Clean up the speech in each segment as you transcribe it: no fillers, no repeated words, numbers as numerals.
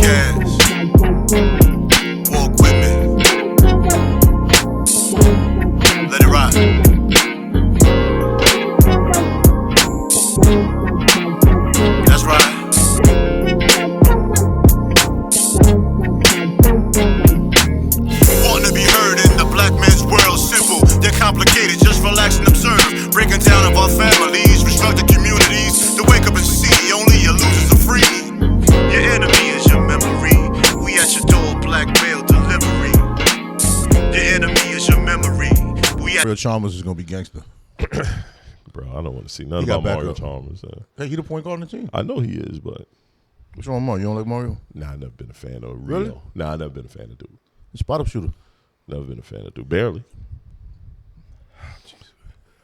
podcast. Walk with me. Let it ride. That's right. Wanting to be heard in the black man's world, simple. They're complicated, just relax and observe. Breaking down of our families, restructured communities. To wake up and see only your losers are free. Your enemy is your memory. We at your door, black mail delivery. Your enemy is your memory. We at Mario Chalmers is gonna be gangster. Bro, I don't want to see nothing about Mario Chalmers. Hey, he the point guard on the team. I know he is, but What's wrong with Mario? You don't like Mario? nah, I've never been a fan of Rio. Really? Nah, I've never been a fan of dude. He's spot up shooter. Never been a fan of dude. Barely.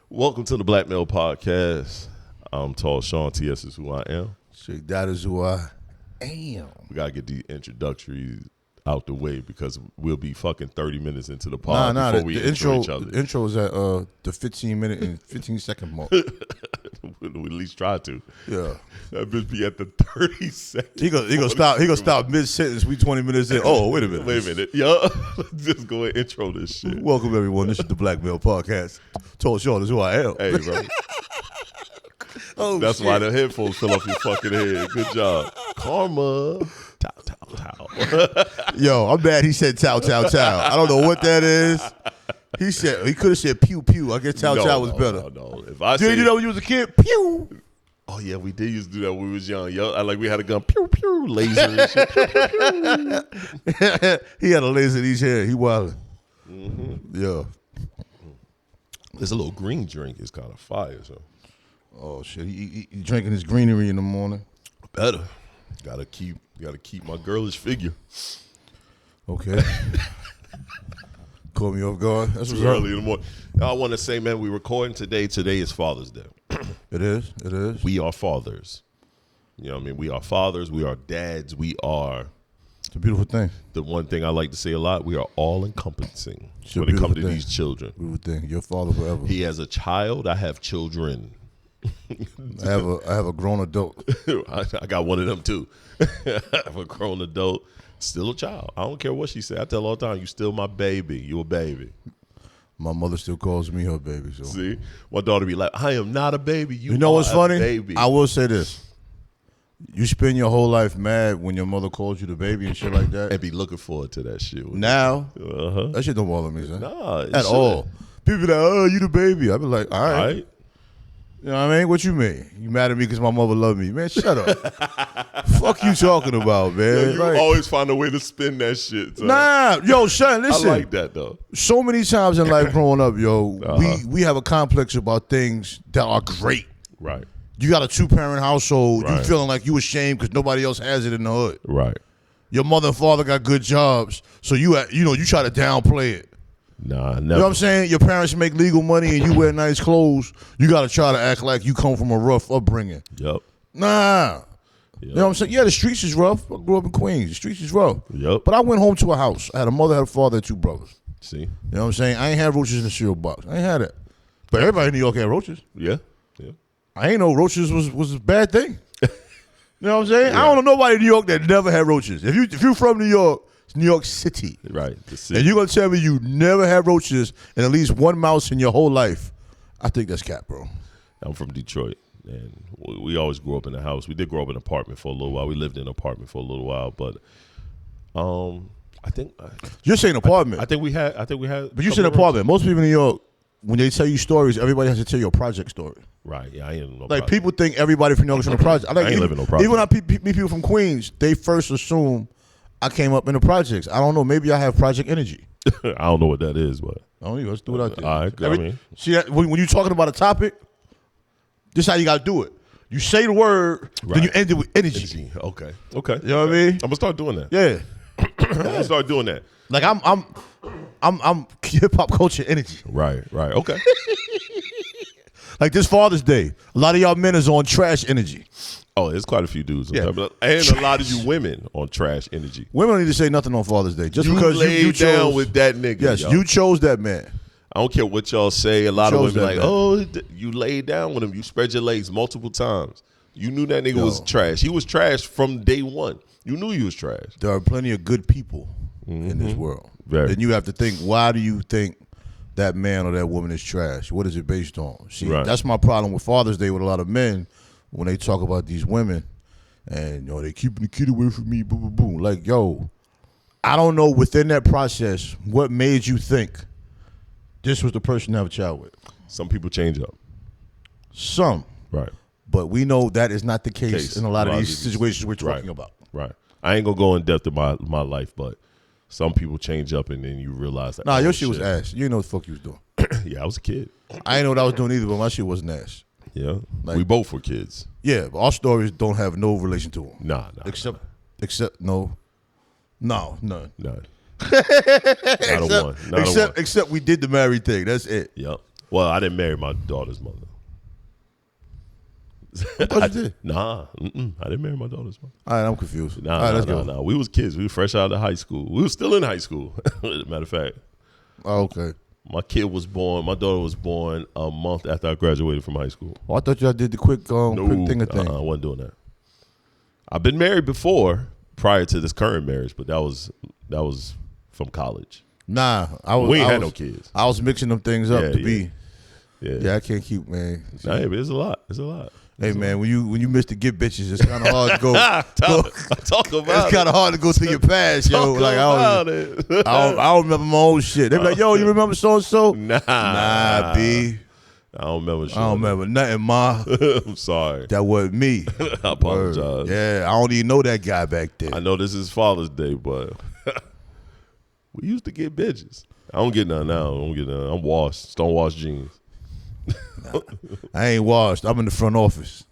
Welcome to the Black Male Podcast. I'm TALLSHON. TS is who I am. Shit, that is who I am. We gotta get the introductories out the way because we'll be fucking 30 minutes into the pod before we intro each other. The intro is at the 15-minute and 15-second mark. We at least try to. Yeah. That bitch be at the 30 seconds. He gonna stop mid-sentence. We 20 minutes in. Oh, wait a minute. Wait a minute. Yo, just go and intro this shit. Welcome, everyone. This is the Black Male Podcast. TALLSHON is who I am. Hey, bro. Oh, That's shit. why the headphones fell off your fucking head. Good job. Karma. Tow. Yo, I'm mad he said tow. I don't know what that is. He could have said pew pew. I guess tow was better. No. If I Did say, you know when you was a kid? Pew. oh yeah, we did used to do that when we was young. Yo, like we had a gun, pew pew, laser and shit. Pew, pew, pew. He had a laser in each hand. He wildin'. Mm-hmm. Yeah. This a little green drink is kind of fire. So Oh shit. He drinking his greenery in the morning. better. Gotta keep my girlish figure. Okay. Caught me off guard. That's what's Early in the morning. I want to say, man, we're recording today. Today is Father's Day. It is. We are fathers. You know what I mean? We are fathers. We are dads. We are, It's a beautiful thing. the one thing I like to say a lot, we are all encompassing It's a when it comes to beautiful thing. these children. Beautiful thing. Your father forever. He has a child. I have children. I have a grown adult. I got one of them too. I have a grown adult, still a child. I don't care what she say. I tell her all the time, you still my baby. You a baby. My mother still calls me her baby. So See? My daughter be like, I am not a baby. You know are what's a funny? baby. I will say this. You spend your whole life mad when your mother calls you the baby and shit like that. And be looking forward to that shit. Now, Uh-huh. that shit don't bother me, son. Nah, it At shouldn't. all. People be like, oh, you the baby. I be like, all All right. right. You know what I mean? What you mean? You mad at me because my mother love me? Man, shut up. Fuck you talking about, man. Yeah, you Like, always find a way to spin that shit. So. nah, yo, son, I listen. like that though. So many times in life growing up, yo, we have a complex about things that are great. Right. You got a 2-parent household. You Right. feeling like you ashamed because nobody else has it in the hood. Right. Your mother and father got good jobs, so you try to downplay it. Nah, never. You know what I'm saying? Your parents make legal money and you wear nice clothes. You got to try to act like you come from a rough upbringing. Yup. Nah. You know what I'm saying? Yeah, the streets is rough. I grew up in Queens. The streets is rough. Yup. But I went home to a house. I had a mother, had a father, had 2 brothers. See? You know what I'm saying? I ain't had roaches in the cereal box. I ain't had that. But everybody in New York had roaches. Yeah. I ain't know roaches was a bad thing. You know what I'm saying? I don't know nobody in New York that never had roaches. If you're from New York, it's New York City. Right. The city. And you're going to tell me you never had roaches and at least one mouse in your whole life. I think that's cap, bro. I'm from Detroit, and we always grew up in a house. We did grow up in an apartment for a little while. We lived in an apartment for a little while, but I think You're saying apartment. I think we had. But you said apartment. Most people in New York, when they tell you stories, everybody has to tell you a project story. Right. Yeah, I ain't no Like project. people think everybody from New York is from a project. I ain't living no project. Even when I meet people from Queens, they first assume I came up in the projects. I don't know. Maybe I have project energy. I don't know what that is, but I don't know. Let's do it out there. all right. I mean, See that when you're talking about a topic, this is how you got to do it. You say the word, then you end it with energy. Okay. You know what I mean? I'm gonna start doing that. Yeah. I'm gonna start doing that. Like I'm hip hop culture energy. Right. Okay. Like this Father's Day, a lot of y'all men is on trash energy. Oh, there's quite a few dudes. Yeah. And a lot of you women on trash energy. Women don't need to say nothing on Father's Day. Just You because laid you chose, down with that nigga. yes, yo. you chose that man. I don't care what y'all say. A lot of chose women that like, man. oh, you laid down with him. You spread your legs multiple times. You knew that nigga was trash. He was trash from day one. You knew he was trash. There are plenty of good people in this world. Very. And you have to think, why do you think that man or that woman is trash? What is it based on? See, that's my problem with Father's Day with a lot of men when they talk about these women and, they keeping the kid away from me, boom, boom, boom. Like, yo, I don't know within that process what made you think this was the person to have a child with. Some people change up. Some. Right. But we know that is not the case in a lot of these situations we're talking about. Right. I ain't going to go in depth in my life, but some people change up and then you realize that. Nah, your shit was ass. You didn't know what the fuck you was doing. Yeah, I was a kid. I didn't know what I was doing either, but my shit wasn't ass. Yeah. We both were kids. Yeah, but our stories don't have no relation to them. Nah. Except none. None. Except we did the married thing. That's it. Yep. Well, I didn't marry my daughter's mother. I thought you did. Nah, I didn't marry my daughter's mother. All right, I'm confused. Nah. We was kids. We were fresh out of high school. We were still in high school. Matter of fact. Oh, okay. My daughter was born a month after I graduated from high school. Oh, I thought y'all did the quick thing. I wasn't doing that. I've been married before prior to this current marriage, but that was from college. Nah, we ain't had no kids. I was mixing them things up be. Yeah, I can't keep, man. Nah, hey, but it's a lot. Hey man, when you miss the get bitches, it's kind of hard to go. Talk about it's kind of hard to go through your past, yo. Like I don't remember my old shit. They be like, yo, you remember so and so? Nah, B. I don't remember. I don't remember nothing, ma. I'm sorry. That wasn't me. I apologize. Yeah, I don't even know that guy back then. I know this is Father's Day, but we used to get bitches. I don't get none now. I'm washed. Stone washed jeans. I ain't washed. I'm in the front office.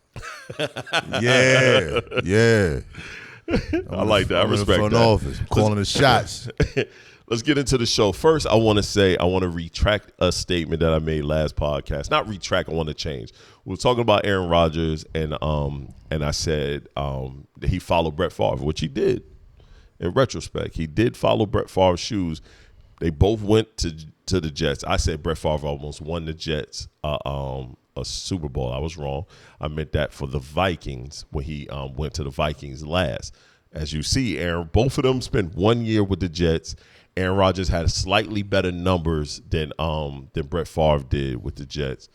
Yeah. I like that. I respect that. I'm in the front office. I'm calling the shots. Let's get into the show. First, I want to retract a statement that I made last podcast. Not retract, I want to change. We were talking about Aaron Rodgers, and I said that he followed Brett Favre, which he did. In retrospect, he did follow Brett Favre's shoes. They both went to the Jets. I said Brett Favre almost won the Jets a Super Bowl. I was wrong. I meant that for the Vikings when he went to the Vikings last. As you see, Aaron, both of them spent 1 year with the Jets. Aaron Rodgers had slightly better numbers than Brett Favre did with the Jets.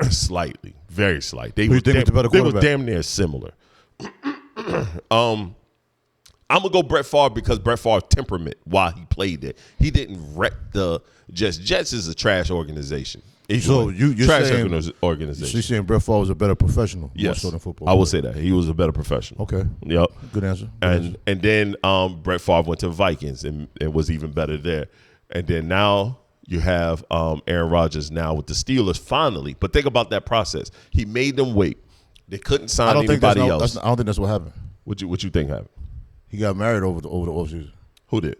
Slightly, very slight. They was damn near similar. I'm going to go Brett Favre because Brett Favre's temperament while he played there. He didn't wreck the Jets. Jets is a trash organization. So you're trash saying, organization. So you're saying Brett Favre was a better professional? Yes. More so than football I would say that. He was a better professional. Okay. Yep. Good answer. And then Brett Favre went to Vikings and was even better there. And then now you have Aaron Rodgers now with the Steelers finally. But think about that process. He made them wait. They couldn't sign anybody else. I don't think that's what happened. What you think happened? He got married over the offseason. Who did?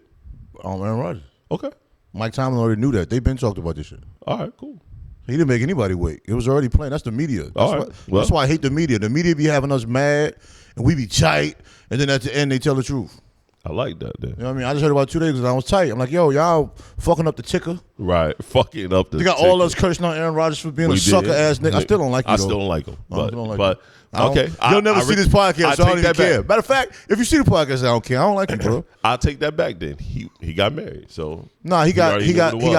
Aaron Rodgers. Okay. Mike Tomlin already knew that. They've been talked about this shit. All right, cool. He didn't make anybody wait. It was already playing. That's the media. That's why I hate the media. The media be having us mad, and we be tight, and then at the end they tell the truth. I like that. Then. You know what I mean? I just heard about 2 days because I was tight. I'm like, yo, y'all fucking up the ticker. Right. Fucking up the ticker. They got all us cursing out Aaron Rodgers for being a sucker-ass nigga. I still don't like you, I still don't like him. But okay. You'll never see this podcast, so I don't even care. Matter of fact, if you see the podcast, I don't care. I don't like him, bro. I'll take that back then. He got married, so nah, he got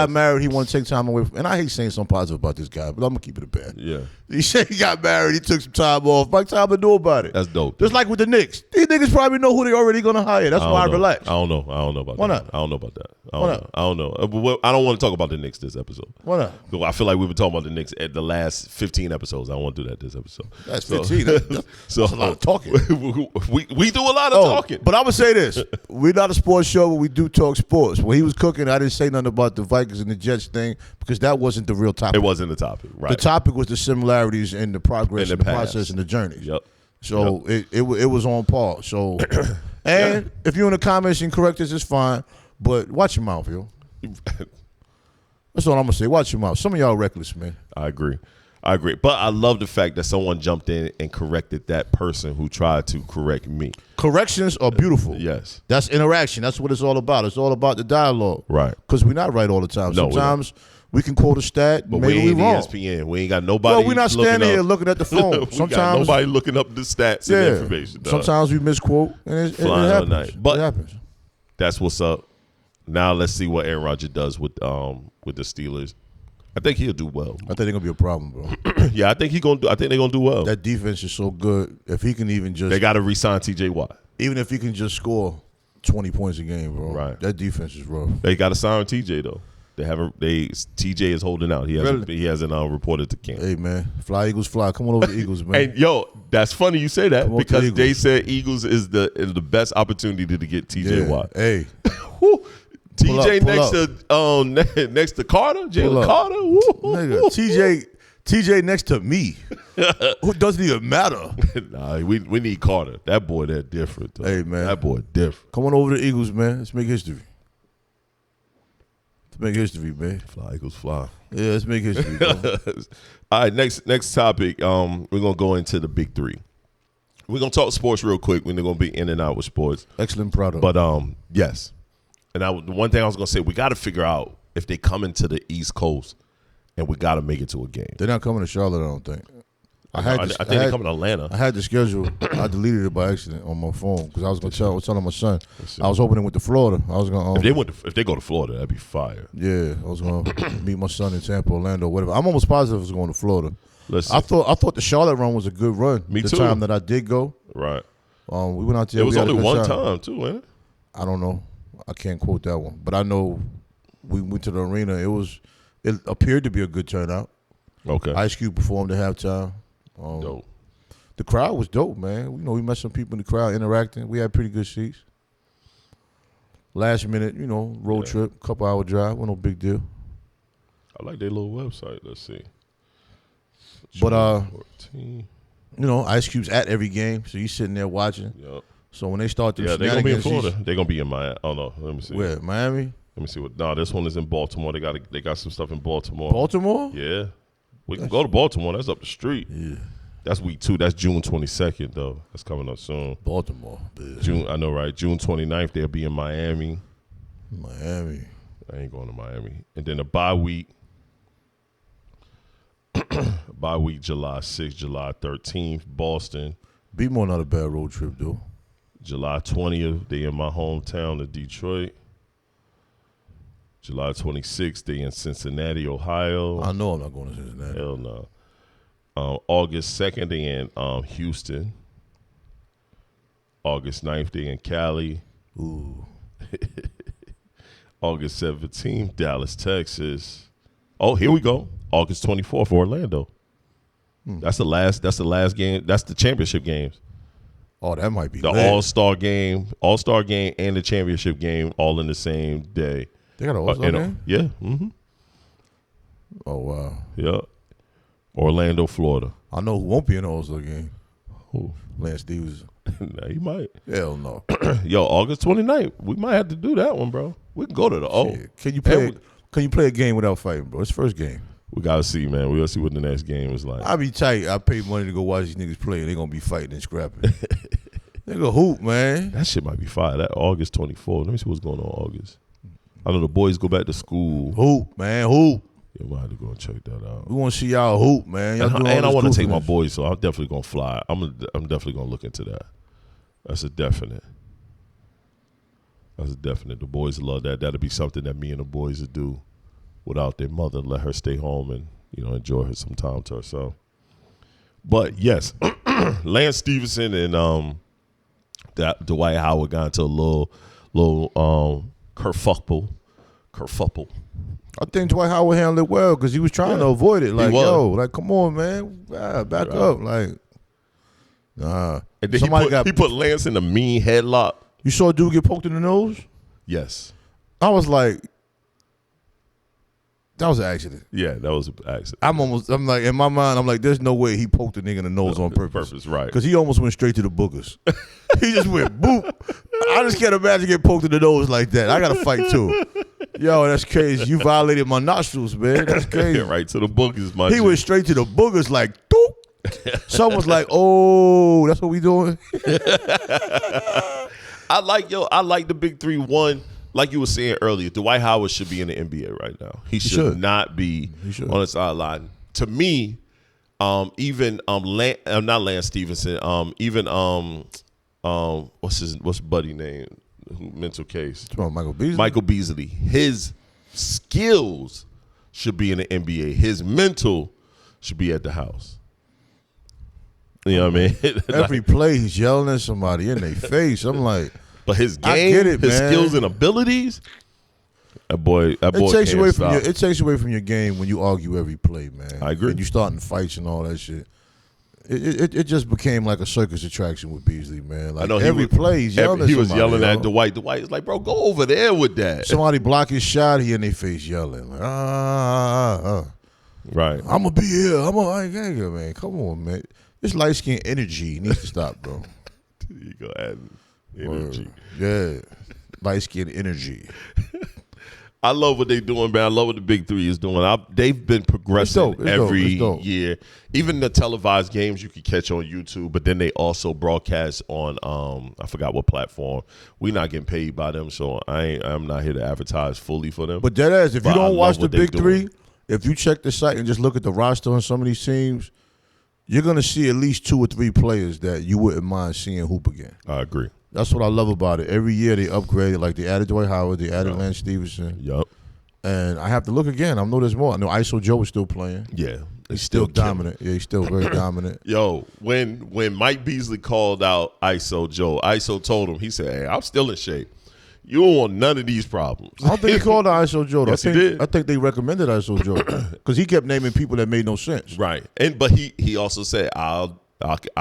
married. He wanted to take time away from, and I hate saying something positive about this guy, but I'm gonna keep it a bad. Yeah. He said he got married. He took some time off. Mike Tomlin knew about it. That's dope. Just like with the Knicks, these niggas probably know who they already gonna hire. That's why I relax. I don't know about that. Why not? I don't know about that. Why not? I don't know. I don't want to talk about the Knicks this episode. Why not? I feel like we've been talking about the Knicks at the last 15 episodes. I don't want to do that this episode. That's 15. That's a lot of talking. we do a lot of talking. But I would say this: we're not a sports show, but we do talk sports. When he was cooking, I didn't say nothing about the Vikings and the Jets thing because that wasn't the real topic. It wasn't the topic, right? The topic was the similarities and the progress and the process and the journey. Yep. So it was on par. So, and if you're in the comments and correct us, it's fine. But watch your mouth, yo. That's all I'm gonna say. Watch your mouth. Some of y'all reckless, man. I agree. I agree. But I love the fact that someone jumped in and corrected that person who tried to correct me. Corrections are beautiful. Yes. That's interaction. That's what it's all about. It's all about the dialogue. Right. Because we're not right all the time. No, Sometimes we can quote a stat, but maybe we ain't wrong. ESPN. We ain't got nobody. Well, we're not standing here looking at the phone. We Sometimes got nobody looking up the stats and information. Dog. Sometimes we misquote, and it happens. Night. But it happens. That's what's up. Now let's see what Aaron Rodgers does with the Steelers. I think he'll do well. I think they're gonna be a problem, bro. Yeah, I think they're gonna do well. That defense is so good. If he can even just, they got to re-sign T.J. Watt. Even if he can just score 20 points a game, bro. Right. That defense is rough. They got to sign T.J. though. They haven't. T.J. is holding out. He hasn't reported to camp. Hey man, fly Eagles, fly. Come on over to Eagles, man. And yo, that's funny you say that because they Eagles. said Eagles is the best opportunity to get T.J. Watt. Hey. TJ next to Carter, Jalen Carter. Woo. Nigga, TJ next to me. Who doesn't even matter. Nah, we need Carter. That boy, that different. Though. Hey man, that boy different. Come on over to Eagles, man. Let's make history. Man. Fly Eagles, fly. Yeah, let's make history. Bro. All right, next topic. We're gonna go into the big three. We're gonna talk sports real quick. We're gonna be in and out with sports. Excellent product. But yes. And the one thing I was going to say, we got to figure out if they come into the East Coast and we got to make it to a game. They're not coming to Charlotte, I don't think. I think they're coming to Atlanta. I had the schedule. I deleted it by accident on my phone because I was going to tell my son. I was hoping they went to Florida. I was going if they go to Florida, that'd be fire. Yeah, I was going to meet my son in Tampa, Orlando, whatever. I'm almost positive it was going to Florida. Listen, I thought the Charlotte run was a good run. Me the too. time that I did go. Right. We went out there. It was only one time too, wasn't it? I don't know. I can't quote that one, but I know we went to the arena. It appeared to be a good turnout. Okay. Ice Cube performed at halftime. Dope. The crowd was dope, man. We met some people in the crowd interacting. We had pretty good seats. Last minute, road trip, couple hour drive, no big deal. I like their little website. Let's see. But 14. Ice Cube's at every game, so you sitting there watching. Yep. So when they start them they're gonna be in Florida. They're gonna be in Miami. Oh no, let me see. Where? Miami? Let me see what. No, this one is in Baltimore. They got some stuff in Baltimore. Baltimore? Yeah, we can go to Baltimore. That's up the street. Yeah. That's week 2. That's June 22nd though. That's coming up soon. Baltimore. Bitch. June. I know, right? June 29th. They'll be in Miami. Miami. I ain't going to Miami. And then a bye week. Bye week, July 6th, July 13th, Boston. Beatmore not a bad road trip though. July 20th, they in my hometown of Detroit. July 26th, they in Cincinnati, Ohio. I know I'm not going to Cincinnati. Hell no. August 2nd, they in Houston. August 9th, they in Cali. Ooh. August 17th, Dallas, Texas. Oh, here we go. August 24th, Orlando. That's the last game. That's the championship games. Oh, that might be the lit. All-Star game, and the championship game all in the same day. They got an All-Star game? Yeah. Mm-hmm. Oh, wow. Yeah. Orlando, Florida. I know who won't be in the All-Star game. Who? Lance Stevenson. Nah, he might. Hell no. Yo, August 29th. We might have to do that one, bro. We can go to the O. Can you play a game without fighting, bro? It's the first game. We got to see, man. We got to see what the next game is like. I be tight. I pay money to go watch these niggas play, and they going to be fighting and scrapping. They go hoop, man. That shit might be fire. That August 24th. Let me see what's going on August. I know the boys go back to school. Hoop, man. Hoop. Yeah, we'll have to go and check that out. We want to see y'all hoop, man. And I want to take my boys, so I'm definitely going to fly. I'm definitely going to look into that. That's a definite. The boys love that. That'll be something that me and the boys would do without their mother. Let her stay home and enjoy her some time to herself. But yes, Lance Stevenson and Dwight Howard got into a little kerfuffle. I think Dwight Howard handled it well because he was trying to avoid it. Like, come on, man, back up. Like, nah. And then he put Lance in a mean headlock. You saw a dude get poked in the nose? Yes. I was like, that was an accident. Yeah, that was an accident. I'm like, in my mind, I'm like, there's no way he poked the nigga in the nose on purpose. Right. Because he almost went straight to the boogers. He just went boop. I just can't imagine getting poked in the nose like that. I got to fight too. Yo, that's crazy. You violated my nostrils, man. That's crazy. Right to the boogers, my He went straight to the boogers like, doop. Someone's like, oh, that's what we doing? I like the big three. One, like you were saying earlier, Dwight Howard should be in the NBA right now. He should not be on the sideline. To me, even not Lance Stevenson, even what's buddy name? Mental case. Michael Beasley. Michael Beasley. His skills should be in the NBA. His mental should be at the house. You know what I mean? Every play, he's yelling at somebody in their face. I'm like, but his game, I get it, his man. skills and abilities, that boy it takes can't away stop. from it takes away from your game when you argue every play, man. I agree. And you starting fights and all that shit. It just became like a circus attraction with Beasley, man. Like, I know every play he's yelling at somebody. He was yelling at Dwight. Dwight was like, bro, go over there with that. Somebody block his shot, he in their face yelling. Like, Right. I'm going to be here. Man. Come on, man. This light-skin energy needs to stop, bro. You go add energy. Yeah. Light-skin energy. I love what they're doing, man. I love what the big three is doing. They've been progressing every year. Even the televised games you could catch on YouTube, but then they also broadcast on I forgot what platform. We're not getting paid by them, so I'm not here to advertise fully for them. But deadass, if you don't watch the big three, if you check the site and just look at the roster on some of these teams, you're going to see at least 2 or 3 players that you wouldn't mind seeing hoop again. I agree. That's what I love about it. Every year they upgraded. Like they added Dwight Howard, they added Lance Stevenson. Yup. And I have to look again. I know there's more. I know ISO Joe is still playing. Yeah. He's still dominant. Yeah, he's still very dominant. Yo, when Mike Beasley called out ISO Joe, ISO told him, he said, hey, I'm still in shape. You don't want none of these problems. I don't think he called out ISO Joe. Yes, he did. I think they recommended ISO Joe because he kept naming people that made no sense. Right. But he also said, I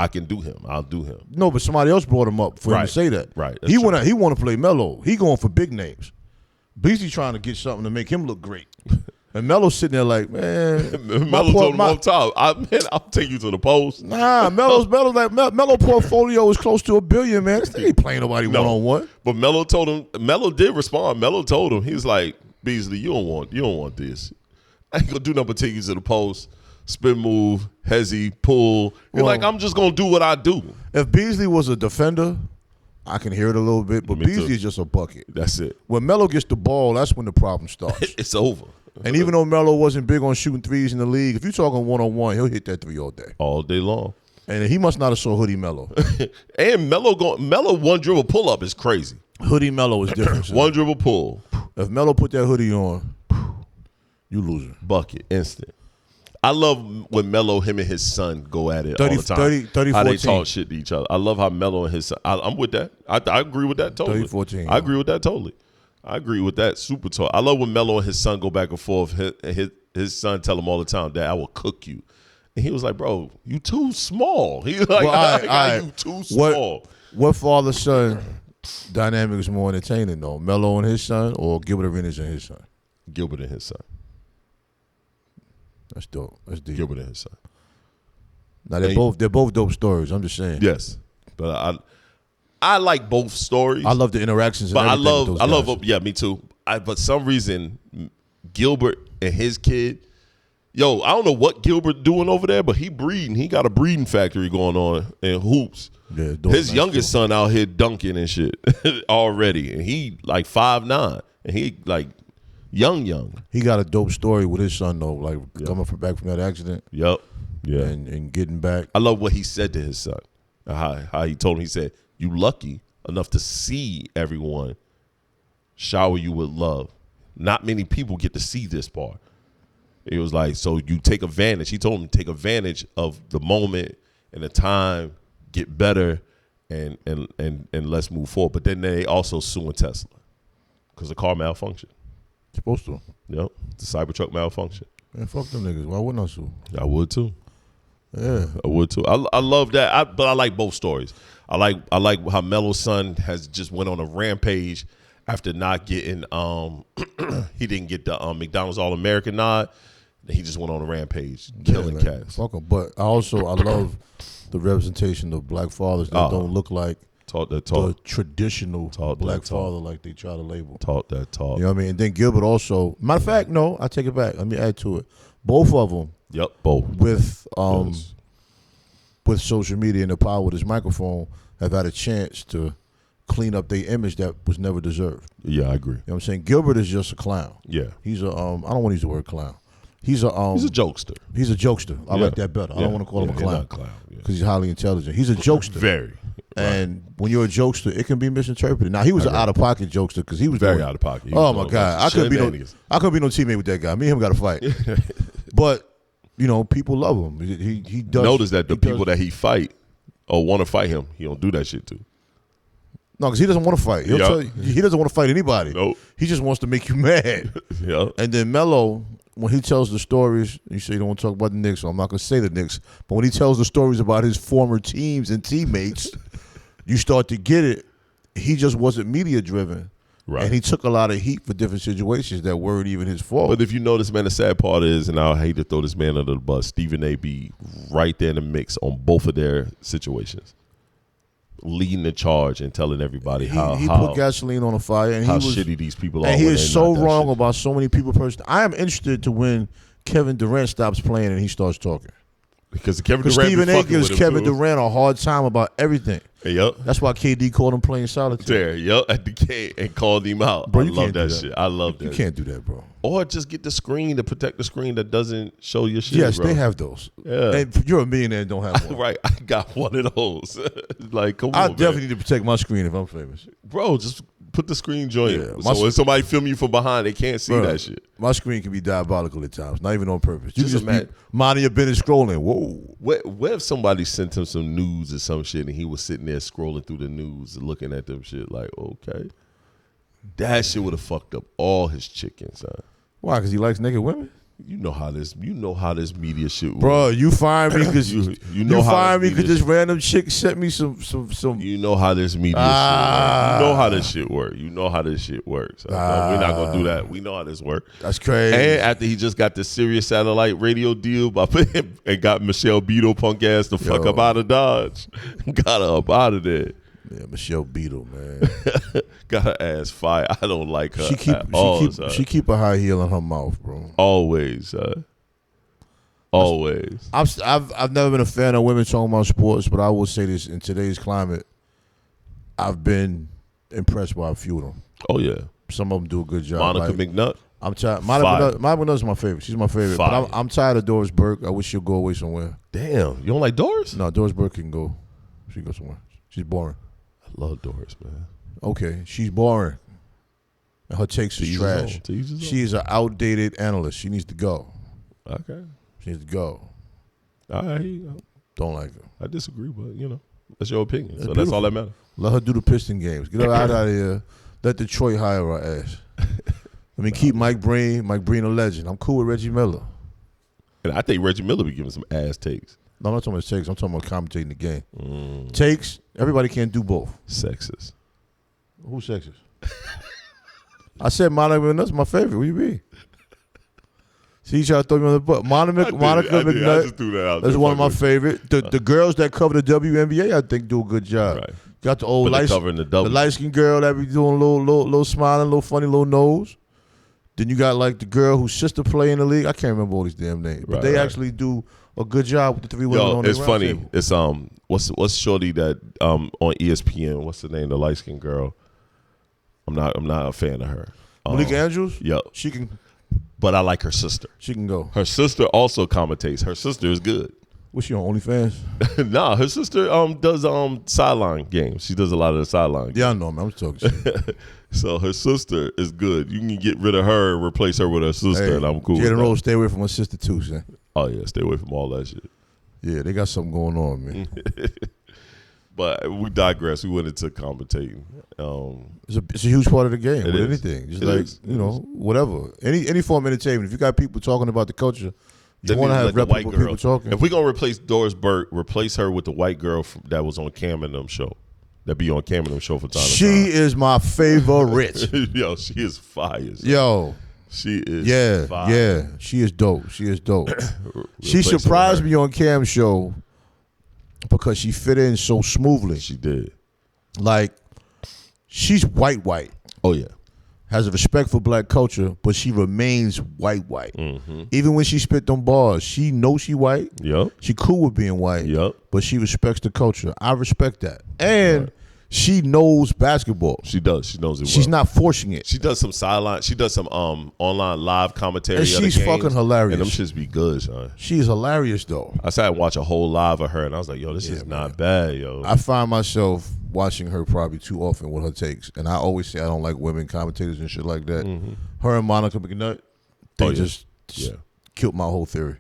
can do him. I'll do him. No, but somebody else brought him up for him to say that. Right. He want to play Melo. He going for big names. Beasley trying to get something to make him look great. And Melo's sitting there like, man. Melo told him all the time, I'll take you to the post. Nah, Melo portfolio is close to $1 billion, man. They ain't playing nobody one-on-one. But Melo told him, Melo did respond. Melo told him, he's like, Beasley, you don't want this. I ain't gonna do nothing but take you to the post. Spin move, hezzy, pull. You're like, I'm just going to do what I do. If Beasley was a defender, I can hear it a little bit, but Beasley is just a bucket. That's it. When Melo gets the ball, that's when the problem starts. It's over. And even though Melo wasn't big on shooting threes in the league, if you're talking one-on-one, he'll hit that three all day. All day long. And he must not have saw Hoodie Melo. And Melo one dribble pull-up is crazy. Hoodie Melo is different. One dribble pull. If Melo put that hoodie on, you losing. Bucket, instant. I love when Melo, him and his son go at it 30, all the time. 30, how 14. they talk shit to each other. I love how Melo and his son. I'm with that. I agree with that totally. 30-14. I agree with that totally. I agree with that super talk. I love when Melo and his son go back and forth. His son tell him all the time, Dad, I will cook you. And he was like, bro, you too small. He was like, you too small. What father-son dynamic is more entertaining, though? Melo and his son or Gilbert Arenas and his son? Gilbert and his son. That's dope. That's deep. Gilbert and his son. Now they're both dope stories. I'm just saying. Yes, but I like both stories. I love the interactions. But I love. Yeah, me too. But some reason, Gilbert and his kid. Yo, I don't know what Gilbert doing over there, but he breeding. He got a breeding factory going on in hoops. Yeah, his youngest son out here dunking and shit already, and he like 5'9", and he like. Young. He got a dope story with his son though, like coming back from that accident. Yep. Yeah. And getting back. I love what he said to his son. How he told him, he said, you lucky enough to see everyone shower you with love. Not many people get to see this part. It was like, so you take advantage. He told him to take advantage of the moment and the time, get better, and let's move forward. But then they also suing Tesla because the car malfunctioned. Supposed to. Yep. The Cybertruck malfunction. Man, fuck them niggas. Why wouldn't I sue? I would too. Yeah. I would too. I love that. But I like both stories. I like how Melo's son has just went on a rampage after not getting he didn't get the McDonald's All-American nod. He just went on a rampage, killing cats. Fuck them. But I love the representation of black fathers that don't look like Talk that talk. The traditional Talk black that talk. father, like they try to label. Talk that talk. You know what I mean? And then Gilbert also. Matter of fact, no, I take it back. Let me add to it. Both of them. Yep, both. With social media and the power of this microphone, have had a chance to clean up their image that was never deserved. Yeah, I agree. You know what I'm saying? Gilbert is just a clown. Yeah. He's a I don't want to use the word clown. He's a jokester. He's a jokester. I like that better. I don't want to call him a clown. Because he's highly intelligent. He's a jokester. Very. And when you're a jokester, it can be misinterpreted. Now he was an out of pocket jokester because he was very out of pocket. Oh my God. I couldn't be no teammate with that guy. Me and him got to fight. But, you know, people love him. He does. Notice that the people that he fight or want to fight him, he don't do that shit to. No, because he doesn't want to fight. He'll tell you, he doesn't want to fight anybody. Nope. He just wants to make you mad. Yeah. And then Melo, when he tells the stories, you say you don't want to talk about the Knicks, so I'm not going to say the Knicks, but when he tells the stories about his former teams and teammates, you start to get it. He just wasn't media driven. Right. And he took a lot of heat for different situations that weren't even his fault. But if you notice, man, the sad part is, and I hate to throw this man under the bus, Stephen A. be right there in the mix on both of their situations, leading the charge and telling everybody how put gasoline on the fire and how shitty these people are. And he is so wrong about so many people. I am interested to when Kevin Durant stops playing and he starts talking. Because Stephen A. gives Kevin Durant a hard time about everything. Yep. That's why KD called him playing solitaire. Yep, at the K and called him out. Bro, I love that shit. I love that. You can't do that, bro. Or just get the screen to protect the screen that doesn't show your shit. Yes, bro. they have those. Yeah. And you're a millionaire and don't have one. Right. I got one of those. Like, come on, I definitely need to protect my screen if I'm famous. Bro, just put the screen joint. Yeah, so when somebody film you from behind, they can't see that shit. My screen can be diabolical at times, not even on purpose. You just be minding your business scrolling. Whoa. What if somebody sent him some news or some shit and he was sitting there scrolling through the news looking at them shit like, okay. That shit would have fucked up all his chickens, son. Why? Because he likes naked women? You know how this media shit works. Bro, you fired me because you fired me because this random chick sent me some. You know how this media shit works. You know how this shit works. You know how this shit works. We're not gonna do that. We know how this works. That's crazy. And after he just got the Sirius satellite radio deal and got Michelle Beadle punk ass the fuck up out of Dodge, got her up out of there. Yeah, Michelle Beadle, man. Got her ass fired. I don't like her She keep a high heel in her mouth, bro. Always, always. I've never been a fan of women talking about sports, but I will say this: in today's climate, I've been impressed by a few of them. Oh yeah, some of them do a good job. Monica McNutt. I'm tired. Monica McNutt's my favorite. She's my favorite. But I'm tired of Doris Burke. I wish she'll go away somewhere. Damn, you don't like Doris? No, Doris Burke can go. She can go somewhere. She's boring. I love Doris, man. Okay, she's boring. And her takes is trash. She is an outdated analyst. She needs to go. Okay. She needs to go. Don't like her. I disagree, but, you know, that's your opinion. So that's all that matters. Let her do the Piston games. Get her out of here. Let Detroit hire her ass. I mean, keep Mike Breen a legend. I'm cool with Reggie Miller. And I think Reggie Miller be giving some ass takes. No, I'm not talking about takes. I'm talking about commentating the game. Takes, everybody can't do both. Sexist. Who's sexist? I said Monica McNutt's my favorite. What do you mean? See, you try to throw me on the butt. Monica McNutt is one of my favorite. The girls that cover the WNBA, I think, do a good job. Right. Got the old the light-skinned girl that be doing a little smiling, little funny little nose. Then you got like the girl whose sister play in the league. I can't remember all these damn names, but they actually do a good job with the three women on the round table. It's funny. It's what's shorty that on ESPN? What's the name? The light skinned girl. I'm not a fan of her. Malik Andrews. Yep. She can, but I like her sister. She can go. Her sister also commentates. Her sister is good. What's she on OnlyFans? Nah, her sister does sideline games. She does a lot of the sideline games. Yeah, I know, man. I'm just talking shit. So her sister is good. You can get rid of her and replace her with her sister, and I'm cool. Jaden Rose, stay away from her sister too, son. Oh yeah, stay away from all that shit. Yeah, they got something going on, man. But we digress. We went into commentating. It's a huge part of the game. With anything, just whatever. Any form of entertainment. If you got people talking about the culture, you want to have reputable people talking. If we're gonna replace Doris Burke, replace her with the white girl that was on Cam and them show. That be on Cam and them show for time to time. She is my favorite. Yo, she is fire. So. Yo. She is fire. Yeah. She is dope. She surprised me on Cam's show because she fit in so smoothly. She did. Like, she's white. Oh yeah. Has a respect for black culture, but she remains white. Mm-hmm. Even when she spit them bars, she knows she white. Yep. She cool with being white. Yep. But she respects the culture. I respect that. And she knows basketball. She does. She knows it well. She's not forcing it. She does some sideline. She does some online live commentary. And she's fucking hilarious. And them shits be good, son. She's hilarious, though. I sat and watch a whole live of her, and I was like, yo, this is not bad, yo. I find myself watching her probably too often with her takes. And I always say I don't like women commentators and shit like that. Mm-hmm. Her and Monica McNutt, they just killed my whole theory.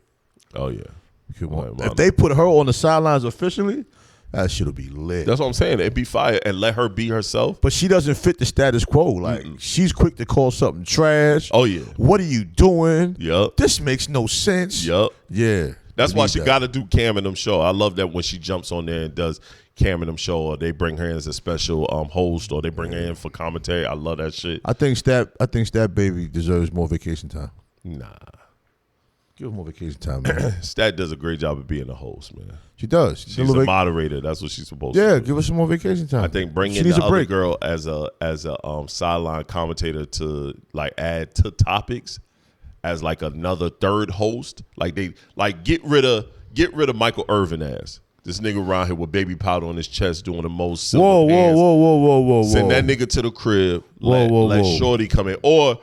Oh, yeah. If they put her on the sidelines officially, that shit'll be lit. That's what I'm saying. It'd be fire. And let her be herself. But she doesn't fit the status quo. Like, she's quick to call something trash. Oh, yeah. What are you doing? Yup. This makes no sense. Yup. Yeah. That's why she got to do Cam and them show. I love that when she jumps on there and does Cam and them show, or they bring her in as a special host, or they bring her in for commentary. I love that shit. I think Stat Baby deserves more vacation time. Nah. Give her more vacation time, man. Stat does a great job of being a host, man. She does. She's a moderator. That's what she's supposed to do. Yeah, give her some more vacation time. I think bringing the other girl as a sideline commentator to like add to topics as like another third host. Like they get rid of Michael Irvin ass. This nigga around here with baby powder on his chest doing the most silver pants. Whoa. Send that nigga to the crib. Let Shorty come in. Or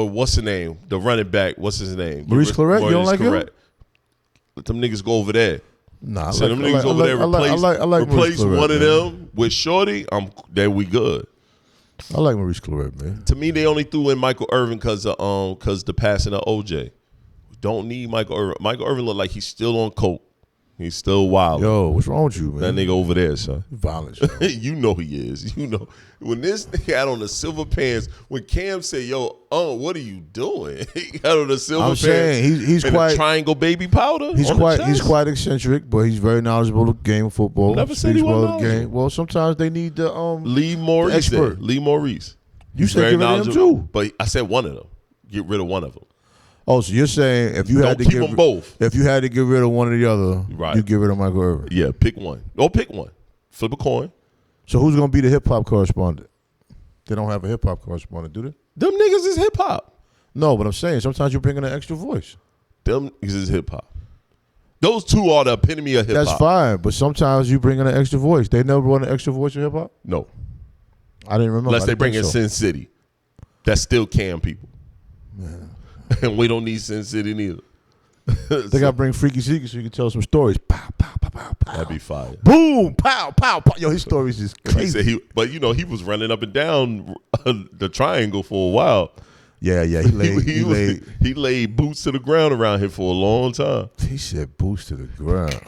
what's the name? The running back. What's his name? Maurice Claret. You don't like him? Let them niggas go over there. Nah, Send them niggas over there. Replace one of them with Shorty. There we good. I like Maurice Claret, man. To me, they only threw in Michael Irvin because the passing of OJ. Don't need Michael Irvin. Michael Irvin look like he's still on coke. He's still wild. Yo, what's wrong with you, man? That nigga over there, son. Violence. You know he is. You know. When this nigga had on the silver pants, when Cam said, yo, what are you doing? He had on the silver pants. Saying, he's and quite a triangle baby powder. He's quite eccentric, but he's very knowledgeable of the game of football. Never said he wasn't game. Well, sometimes they need the Lee Maurice. Lee Maurice. You said get rid of him too. But I said one of them. Get rid of one of them. Oh, so you're saying if you had to keep them both. If you had to get rid of one or the other, right, you get rid of Michael Irvin. Yeah, pick one. Or pick one. Flip a coin. So who's gonna be the hip hop correspondent? They don't have a hip hop correspondent, do they? Them niggas is hip hop. No, but I'm saying sometimes you're bringing an extra voice. Them niggas is hip hop. Those two are the epitome of hip hop. That's fine, but sometimes you bring in an extra voice. They never brought an extra voice in hip hop? No. I didn't remember. Unless they bring in Sin City. That's still Cam people. Man. And we don't need Sin City neither. They got to bring Freaky Zeke so you can tell some stories. Pow, pow, pow, pow, pow. That'd be fire. Boom, pow, pow, pow. Yo, his stories is crazy. But you know, he was running up and down the triangle for a while. Yeah. He laid boots to the ground around here for a long time. He said boots to the ground.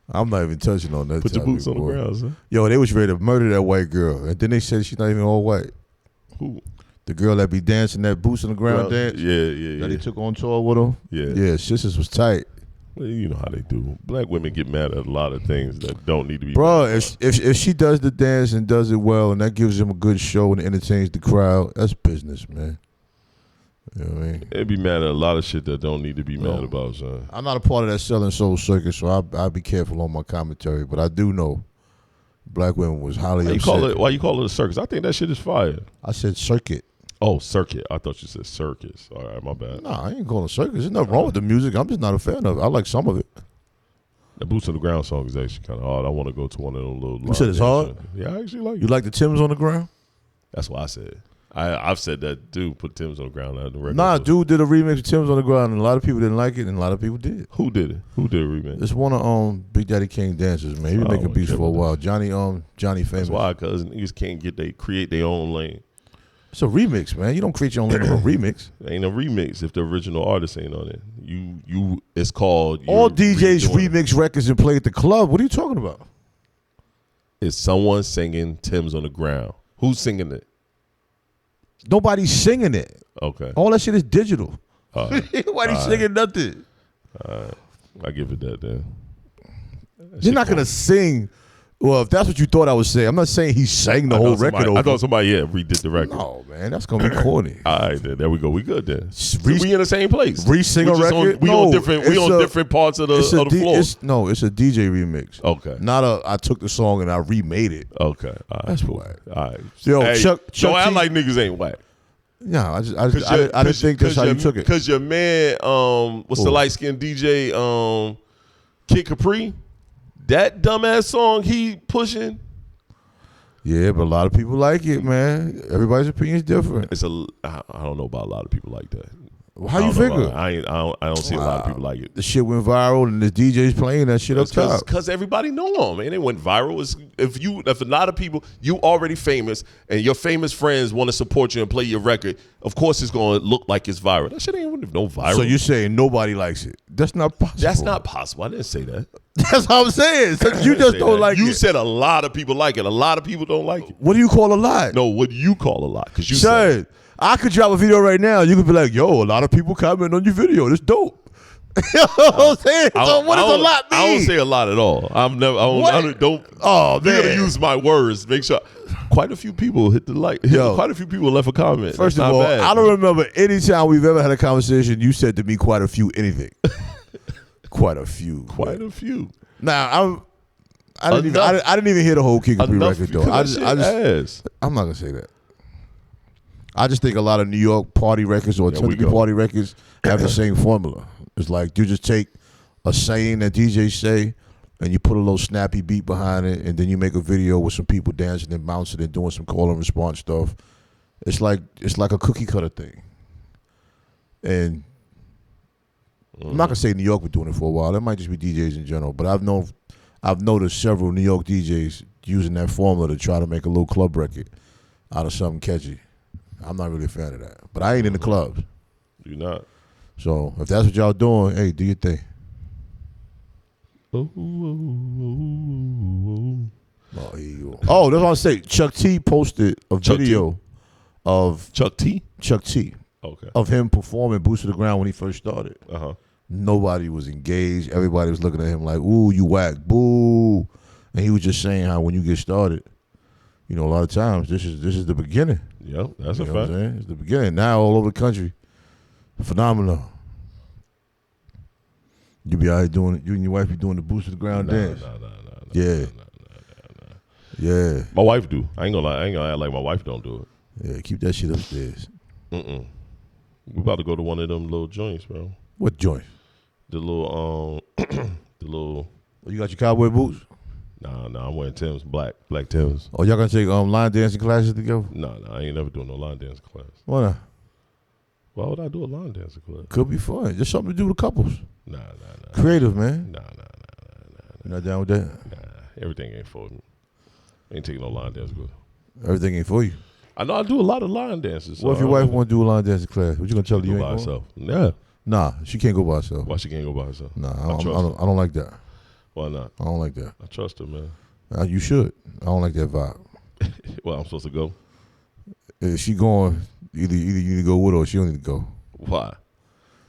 I'm not even touching on that. Put your boots on the ground, son. Yo, they was ready to murder that white girl. And then they said she's not even all white. Who? The girl that be dancing that boots on the ground dance. Yeah. That he took on tour with him. Yeah, sisters was tight. Well, you know how they do. Black women get mad at a lot of things that don't need to be. Bro, if she does the dance and does it well and that gives them a good show and entertains the crowd, that's business, man. You know what I mean? They'd be mad at a lot of shit that don't need to be mad about, son. I'm not a part of that selling soul circus, so I'll be careful on my commentary. But I do know black women was highly upset. Why you call it a circus? I think that shit is fire. I said circuit. Oh, circuit. I thought you said circus. All right, my bad. Nah, I ain't calling it circus. There's nothing wrong with the music. I'm just not a fan of it. I like some of it. The Boots on the Ground song is actually kind of hard. I want to go to one of those little. You said it's hard? Yeah, I actually like it. You like the Timbs on the ground? That's what I said. I've said that dude put Timbs on the ground on the record. Nah, dude did a remix of Timbs on the ground, and a lot of people didn't like it, and a lot of people did. Who did it? Who did a remix? It's one of Big Daddy Kane dancers, man. He been making beats for a while. Johnny Famous. That's why, cause niggas can't create their own lane. It's a remix, man. You don't create your own lane on a remix. It ain't a remix if the original artist ain't on it. It's called. All DJs remix records and play at the club. What are you talking about? It's someone singing Timbs on the ground. Who's singing it? Nobody's singing it. Okay. All that shit is digital. Nobody's singing nothing. I give it that then. You're not going to sing Well, if that's what you thought I was saying, I'm not saying he sang the whole record over. I thought somebody redid the record. No, man, that's gonna be corny. All right, there we go. We good then. We in the same place. Re-sing a record? We on different parts of the floor. It's a DJ remix. Okay. Not I took the song and I remade it. Okay. All right. That's whack. All right. Yo, hey, Chuck don't act like niggas ain't whack. Yeah, I didn't think that's how you took it. Because your man, what's the light skinned DJ, Kid Capri, that dumbass song he pushing. Yeah, but a lot of people like it, man. Everybody's opinion is different. I don't know about a lot of people like that. How you figure? I don't see a lot of people like it. The shit went viral and the DJ's playing that shit up top. Because everybody know him, and it went viral. If a lot of people, you already famous, and your famous friends want to support you and play your record, of course it's going to look like it's viral. That shit ain't no viral. So you're saying nobody likes it? That's not possible. That's not possible. I didn't say that. That's what I'm saying. So you just don't like it. You said a lot of people like it. A lot of people don't like it. What do you call a lot? No, what do you call a lot? Because you said I could drop a video right now. You could be like, "Yo, a lot of people comment on your video. It's dope." You know what I'm saying? So what does a lot mean? I don't say a lot at all. I don't. Oh man, you gotta use my words. Make sure. Quite a few people hit the like. Quite a few people left a comment. First of all, bad. I don't remember any time we've ever had a conversation. You said to me, "Quite a few anything." Quite a few. Quite a few. Now I didn't even hear the whole Kid Capri record though. I'm not gonna say that. I just think a lot of New York party records or typical party records have the same formula. It's like you just take a saying that DJs say and you put a little snappy beat behind it, and then you make a video with some people dancing and bouncing and doing some call and response stuff. It's like a cookie cutter thing. And I'm not gonna say New York been doing it for a while. It might just be DJs in general, but I've noticed several New York DJs using that formula to try to make a little club record out of something catchy. I'm not really a fan of that, but I ain't in the clubs. You're not. So if that's what y'all doing, hey, do your thing. Oh, here you go. Oh, that's what I say. Chuck T posted a video of Chuck T. Okay. Of him performing "Boots to the Ground" when he first started. Nobody was engaged. Everybody was looking at him like, "Ooh, you whack, boo," and he was just saying how when you get started, you know, a lot of times this is the beginning. Yep, that's you a know fact. What I'm saying? It's the beginning. Now all over the country, phenomenal. You be out here doing it. You and your wife be doing the "Boots to the Ground" dance. Yeah. My wife do. I ain't gonna lie. I ain't gonna act like my wife don't do it. Yeah, keep that shit upstairs. We about to go to one of them little joints, bro. What joint? The little, Oh, you got your cowboy boots? Nah, I'm wearing Tim's, black Tim's. Oh, y'all gonna take line dancing classes together? Nah, I ain't never doing no line dancing class. Why not? Why would I do a line dancing class? Could be fun. Just something to do with couples. Nah. Creative, man. Nah. You not down with that? Nah, everything ain't for me. Ain't taking no line dance class. Everything ain't for you. I know I do a lot of line dances. What if your wife want to do a line dancing class? What you gonna tell her? You ain't by going? herself? Yeah. Nah, she can't go by herself. Why she can't go by herself? Nah, I don't like that. Why not? I don't like that. I trust her, man. You should. I don't like that vibe. Well, I'm supposed to go. If she going, either you need to go with her or she don't need to go. Why?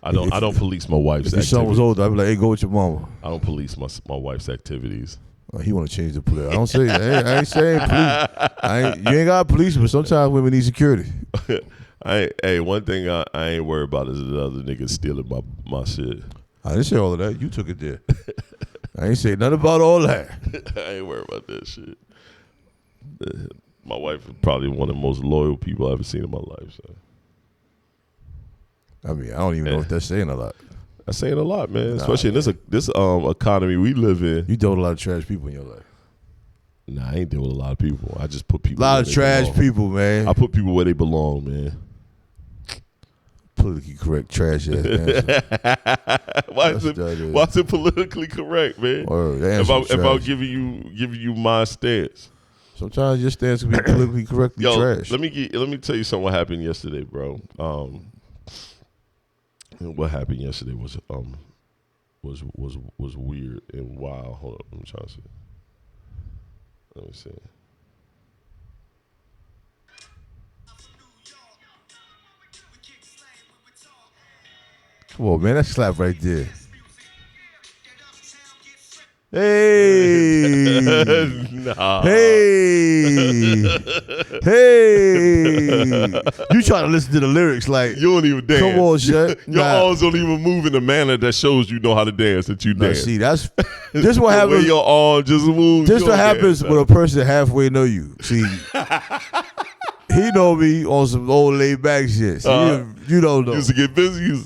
I don't police my wife's activities. activities. If your son was older, I'd be like, hey, go with your mama. I don't police my wife's activities. He want to change the police. I don't say that. I ain't saying police. You ain't got police, but sometimes women need security. One thing I ain't worried about is the other niggas stealing my shit. I didn't say all of that. You took it there. I ain't say nothing about all that. I ain't worried about that shit. My wife is probably one of the most loyal people I've ever seen in my life. So. I mean, I don't even know if that's saying a lot. That's saying a lot, man. Especially in this economy we live in. You dealt with a lot of trash people in your life. Nah, I ain't deal with a lot of people. I just put people. A lot of trash people, man. I put people where they belong, man. Politically correct trash ass answer. Why is it politically correct, man? If I'm giving you my stance. Sometimes your stance can be politically correctly trash. Let me tell you something. What happened yesterday, bro? What happened yesterday was weird and wild. Hold up, I'm trying to see. Let me see. Come on, man, that slap right there. Hey, Nah. Hey. You trying to listen to the lyrics like you don't even dance. Come on, Shaq. Your arms don't even move in a manner that shows you know how to dance. That you dance. See, this what happens. The way your arm just moves. This what happens when a person halfway know you. See. He know me on some old laid back shit. So you don't know. Used to get busy.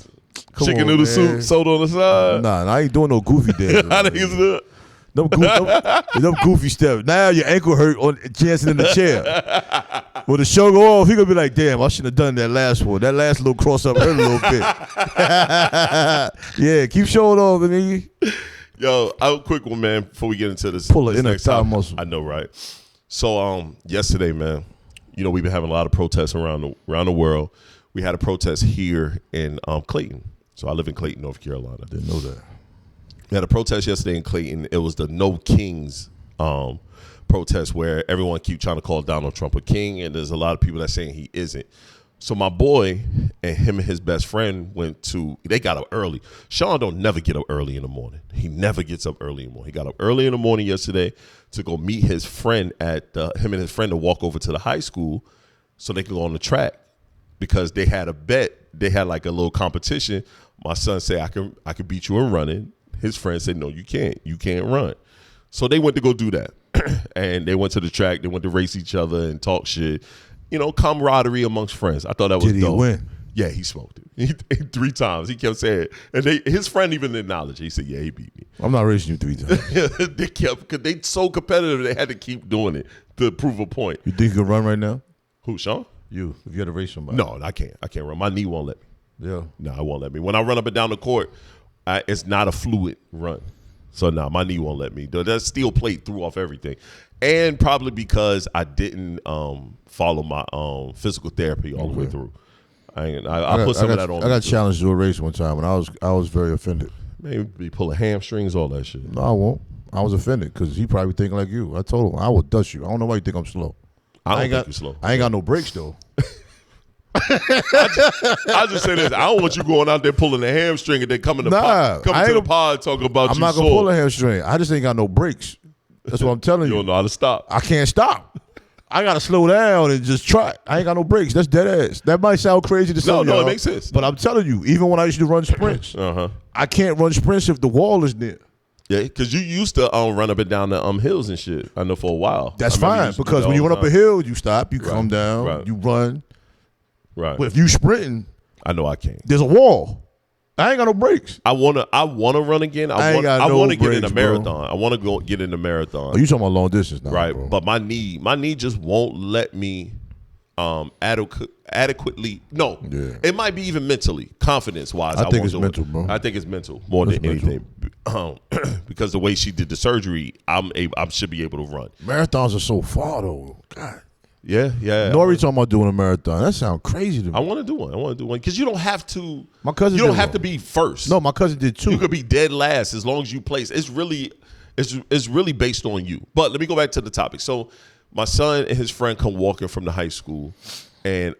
Chicken noodle soup, soda on the side. Nah, I ain't doing no goofy dance. How they used to do it? Them goofy steps. Now your ankle hurt on chancing in the chair. When the show go off, he gonna be like, "Damn, I shouldn't have done that last one. That last little cross up hurt a little bit." Yeah, keep showing off, nigga. Yo, a quick one, man. Before we get into this, Pull an inner thigh muscle. I know, right? So, yesterday, man, you know we've been having a lot of protests around the world. We had a protest here in Clayton. So I live in Clayton, North Carolina. Didn't know that. We had a protest yesterday in Clayton. It was the No Kings protest where everyone keep trying to call Donald Trump a king, and there's a lot of people that saying he isn't. So my boy and him and his best friend they got up early. Sean don't never get up early in the morning. He never gets up early in the morning. He got up early in the morning yesterday to go meet his friend him and his friend to walk over to the high school so they could go on the track because they had a bet. They had like a little competition. My son said, I can beat you in running. His friend said, no, you can't. You can't run. So they went to go do that. And they went to the track. They went to race each other and talk shit. You know, camaraderie amongst friends. I thought that was dope. Did he win? Yeah, he smoked it. 3 times. He kept saying it. And his friend even acknowledged it. He said, yeah, he beat me. I'm not racing you 3 times. Because they so competitive, they had to keep doing it to prove a point. You think you can run right now? Who, Sean? You, if you had to race somebody. No, I can't. I can't run. My knee won't let me. Yeah. No, it won't let me. When I run up and down the court, it's not a fluid run. So, no, my knee won't let me. That steel plate threw off everything. And probably because I didn't follow my physical therapy all the way through. I put some of that on. I got challenged to a race one time, and I was very offended. Maybe pulling hamstrings, all that shit. No, I won't. I was offended because he probably thinking like you. I told him, I will dust you. I don't know why you think I'm slow. I don't think you're slow. I ain't got no brakes, though. I just say this. I don't want you going out there pulling a hamstring and then coming to the pod talking about I'm not going to pull a hamstring. I just ain't got no brakes. That's what I'm telling you. You don't know how to stop. I can't stop. I got to slow down and just try. I ain't got no brakes. That's dead ass. That might sound crazy to some No, it makes sense. But I'm telling you, even when I used to run sprints, I can't run sprints if the wall is near. Yeah, because you used to run up and down the hills and shit. I know for a while. That's fine because when you run up a hill, you stop, you come down, you run. Right. But if you sprinting, I know I can't. There's a wall. I ain't got no brakes. I wanna run again. I want to get in a marathon. Bro. I want to go get in a marathon. Oh, you talking about long distance now, right? Bro. But my knee just won't let me adequately. No, it might be even mentally, confidence wise. I think it's mental, bro. I think it's mental more than anything. Because the way she did the surgery, I should be able to run. Marathons are so far though. God. Yeah. Nori talking about doing a marathon. That sounds crazy to me. I want to do one because you don't have to. My cousin. You don't have to be first. No, my cousin did too. You could be dead last as long as you place. It's really based on you. But let me go back to the topic. So my son and his friend come walking from the high school, and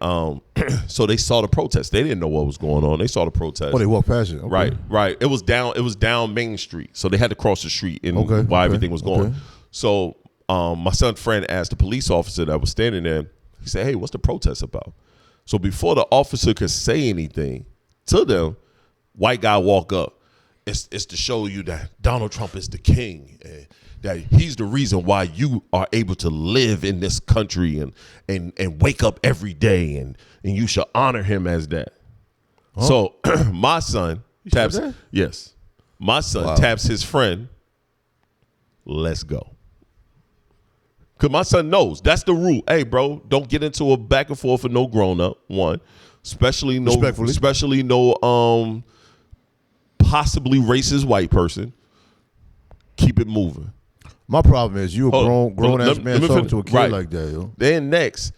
so they saw the protest. They didn't know what was going on. They saw the protest. Oh, they walked past it. Okay. Right. It was down Main Street, so they had to cross the street and while everything was going. Okay. So. My son's friend asked the police officer that was standing there, he said, hey, what's the protest about? So before the officer could say anything to them, white guy walk up. It's to show you that Donald Trump is the king and that he's the reason why you are able to live in this country and wake up every day and you should honor him as that. Huh? So my son taps his friend, let's go. Because my son knows that's the rule. Hey, bro, don't get into a back and forth with no grown up. One, especially no possibly racist white person. Keep it moving. My problem is you a grown ass man talking to a kid like that, yo. Then next,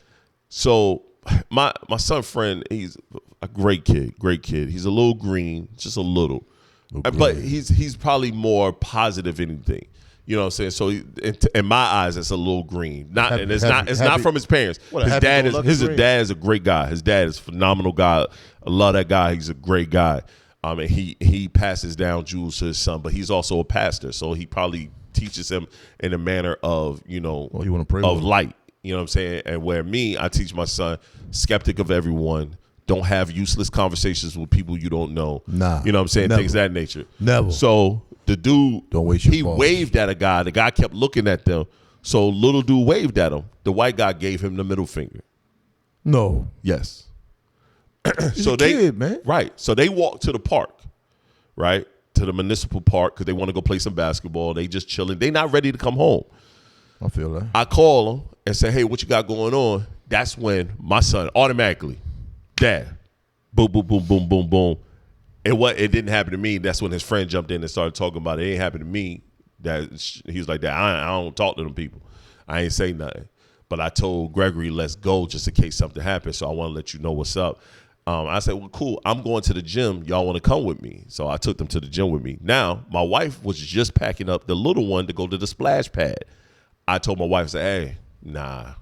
so my son friend, he's a great kid. He's a little green, just a little, but he's probably more positive than anything. You know what I'm saying? So in my eyes, it's a little green. It's not from his parents. His dad is a great guy. His dad is a phenomenal guy. I love that guy. He's a great guy. And he passes down jewels to his son, but he's also a pastor, so he probably teaches him in a manner of, you wanna pray of with him. light. You know what I'm saying? And where me, I teach my son, skeptic of everyone. Don't have useless conversations with people you don't know. Nah. You know what I'm saying? Never. Things of that nature. Never. So the dude, Don't waste your he balls. waved at a guy. The guy kept looking at them. So little dude waved at him. The white guy gave him the middle finger. No. Yes. He's a kid, man. Right. So they walked to the park, right? To the municipal park because they want to go play some basketball. They just chilling. They not ready to come home. I feel that. I call him and say, hey, what you got going on? That's when my son automatically, Dad, boom, boom, boom, boom, boom, boom. It didn't happen to me. That's when his friend jumped in and started talking about it. It ain't happened to me. He was like, that. I don't talk to them people. I ain't say nothing. But I told Gregory, let's go just in case something happens. So I want to let you know what's up. I said, well, cool. I'm going to the gym. Y'all want to come with me? So I took them to the gym with me. Now, my wife was just packing up the little one to go to the splash pad. I told my wife, I said, hey, nah,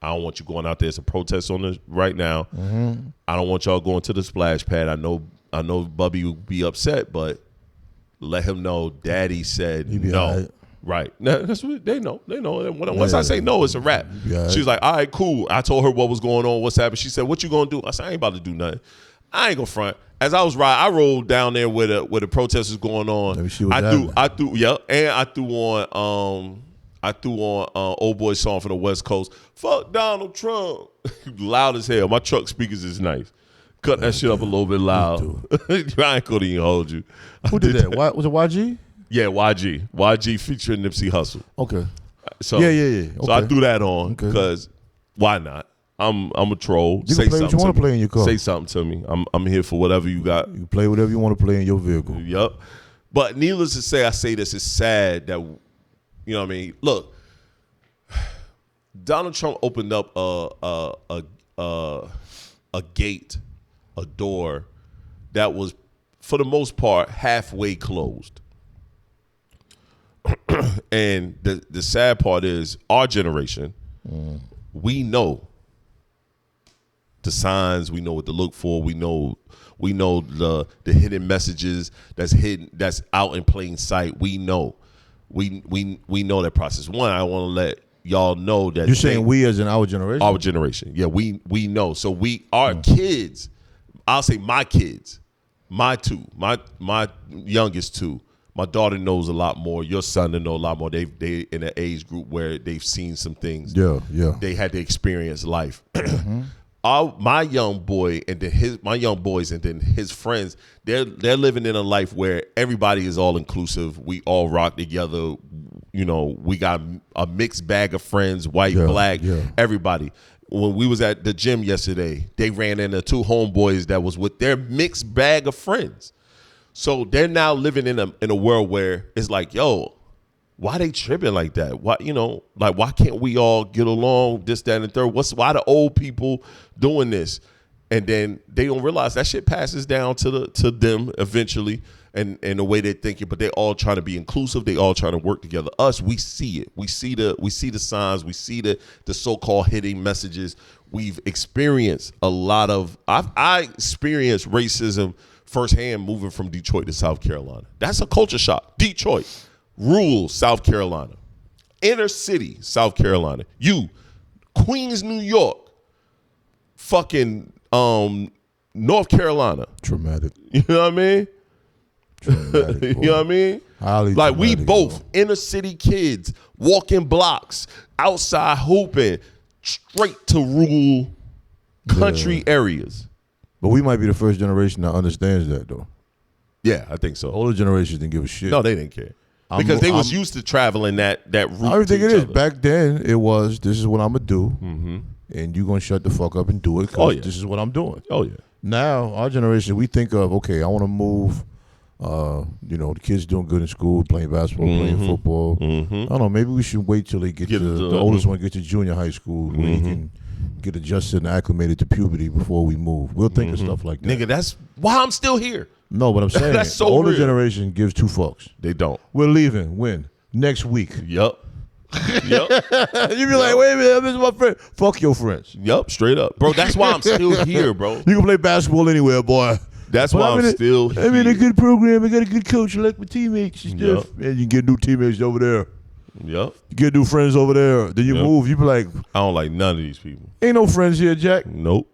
I don't want you going out there. It's a protest on this right now. Mm-hmm. I don't want y'all going to the splash pad. I know Bubby will be upset, but let him know Daddy said no. Right. That's what they know. They know. Once I say no, it's a wrap. She was like, all right, cool. I told her what was going on, what's happening. She said, what you going to do? I said, I ain't about to do nothing. I ain't going to front. As I was riding, I rolled down there where the protesters going on. Let me see what I threw on old boy song from the West Coast. Fuck Donald Trump. Loud as hell. My truck speakers is nice. Cut that shit up a little bit loud. I ain't gonna even hold you. Who did that? Was it YG? Yeah, YG. YG featuring Nipsey Hussle. Okay. So yeah. Okay. So I threw that on because why not? I'm a troll. You can play what you want to play in your car. Say something to me. I'm here for whatever you got. You can play whatever you want to play in your vehicle. Yep. But needless to say, I say this is sad that, you know what I mean? Look, Donald Trump opened up a gate, a door that was, for the most part, halfway closed. And the sad part is our generation, we know the signs, we know what to look for, we know the hidden messages that's out in plain sight. We know that process. One, I want to let y'all know that you're saying we as in our generation. Our generation, yeah, we know. So our kids, I'll say my kids, my youngest two. My daughter knows a lot more. Your son know a lot more. They in an age group where they've seen some things. Yeah. They had to experience life. My young boy and then my young boys and then his friends, they're living in a life where everybody is all inclusive. We all rock together. You know, we got a mixed bag of friends, white, black, everybody. When we was at the gym yesterday, they ran into two homeboys that was with their mixed bag of friends. So they're now living in a world where it's like, yo, why they tripping like that? Why, why can't we all get along, this, that, and the third? Why the old people doing this? And then they don't realize that shit passes down to them eventually and the way they're thinking, but they all trying to be inclusive. They all trying to work together. Us, we see it. We see the signs. We see the so-called hidden messages. We've experienced a lot of, I experienced racism firsthand moving from Detroit to South Carolina. That's a culture shock. Detroit, rural South Carolina, inner city South Carolina. Queens, New York, fucking North Carolina. Traumatic. You know what I mean? Traumatic, you know what I mean? Highly like we traumatic, both inner city kids walking blocks, outside hooping, straight to rural country areas. But we might be the first generation that understands that, though. Yeah, I think so. Older generations didn't give a shit. No, they didn't care. Because they was used to traveling that route. I think it is. Back then, it was, this is what I'm going to do, and you're going to shut the fuck up and do it because this is what I'm doing. Oh, yeah. Now, our generation, we think of, okay, I want to move. The kids doing good in school, playing basketball, playing football. I don't know, maybe we should wait till they get to the oldest one get to junior high school where he can get adjusted and acclimated to puberty before we move. We'll think of stuff like that. Nigga, that's why I'm still here. No, but I'm saying that's so the older real. generation gives two fucks. They don't. We're leaving. When? Next week. Yup. You be like, wait a minute, this is my friend. Fuck your friends. Yup, straight up. Bro, that's why I'm still here, bro. You can play basketball anywhere, boy. That's why I'm still here. I'm in a good program. I got a good coach. I like my teammates and stuff. And you get new teammates over there. Yep. You get new friends over there. Then you move. You be like, I don't like none of these people. Ain't no friends here, Jack. Nope.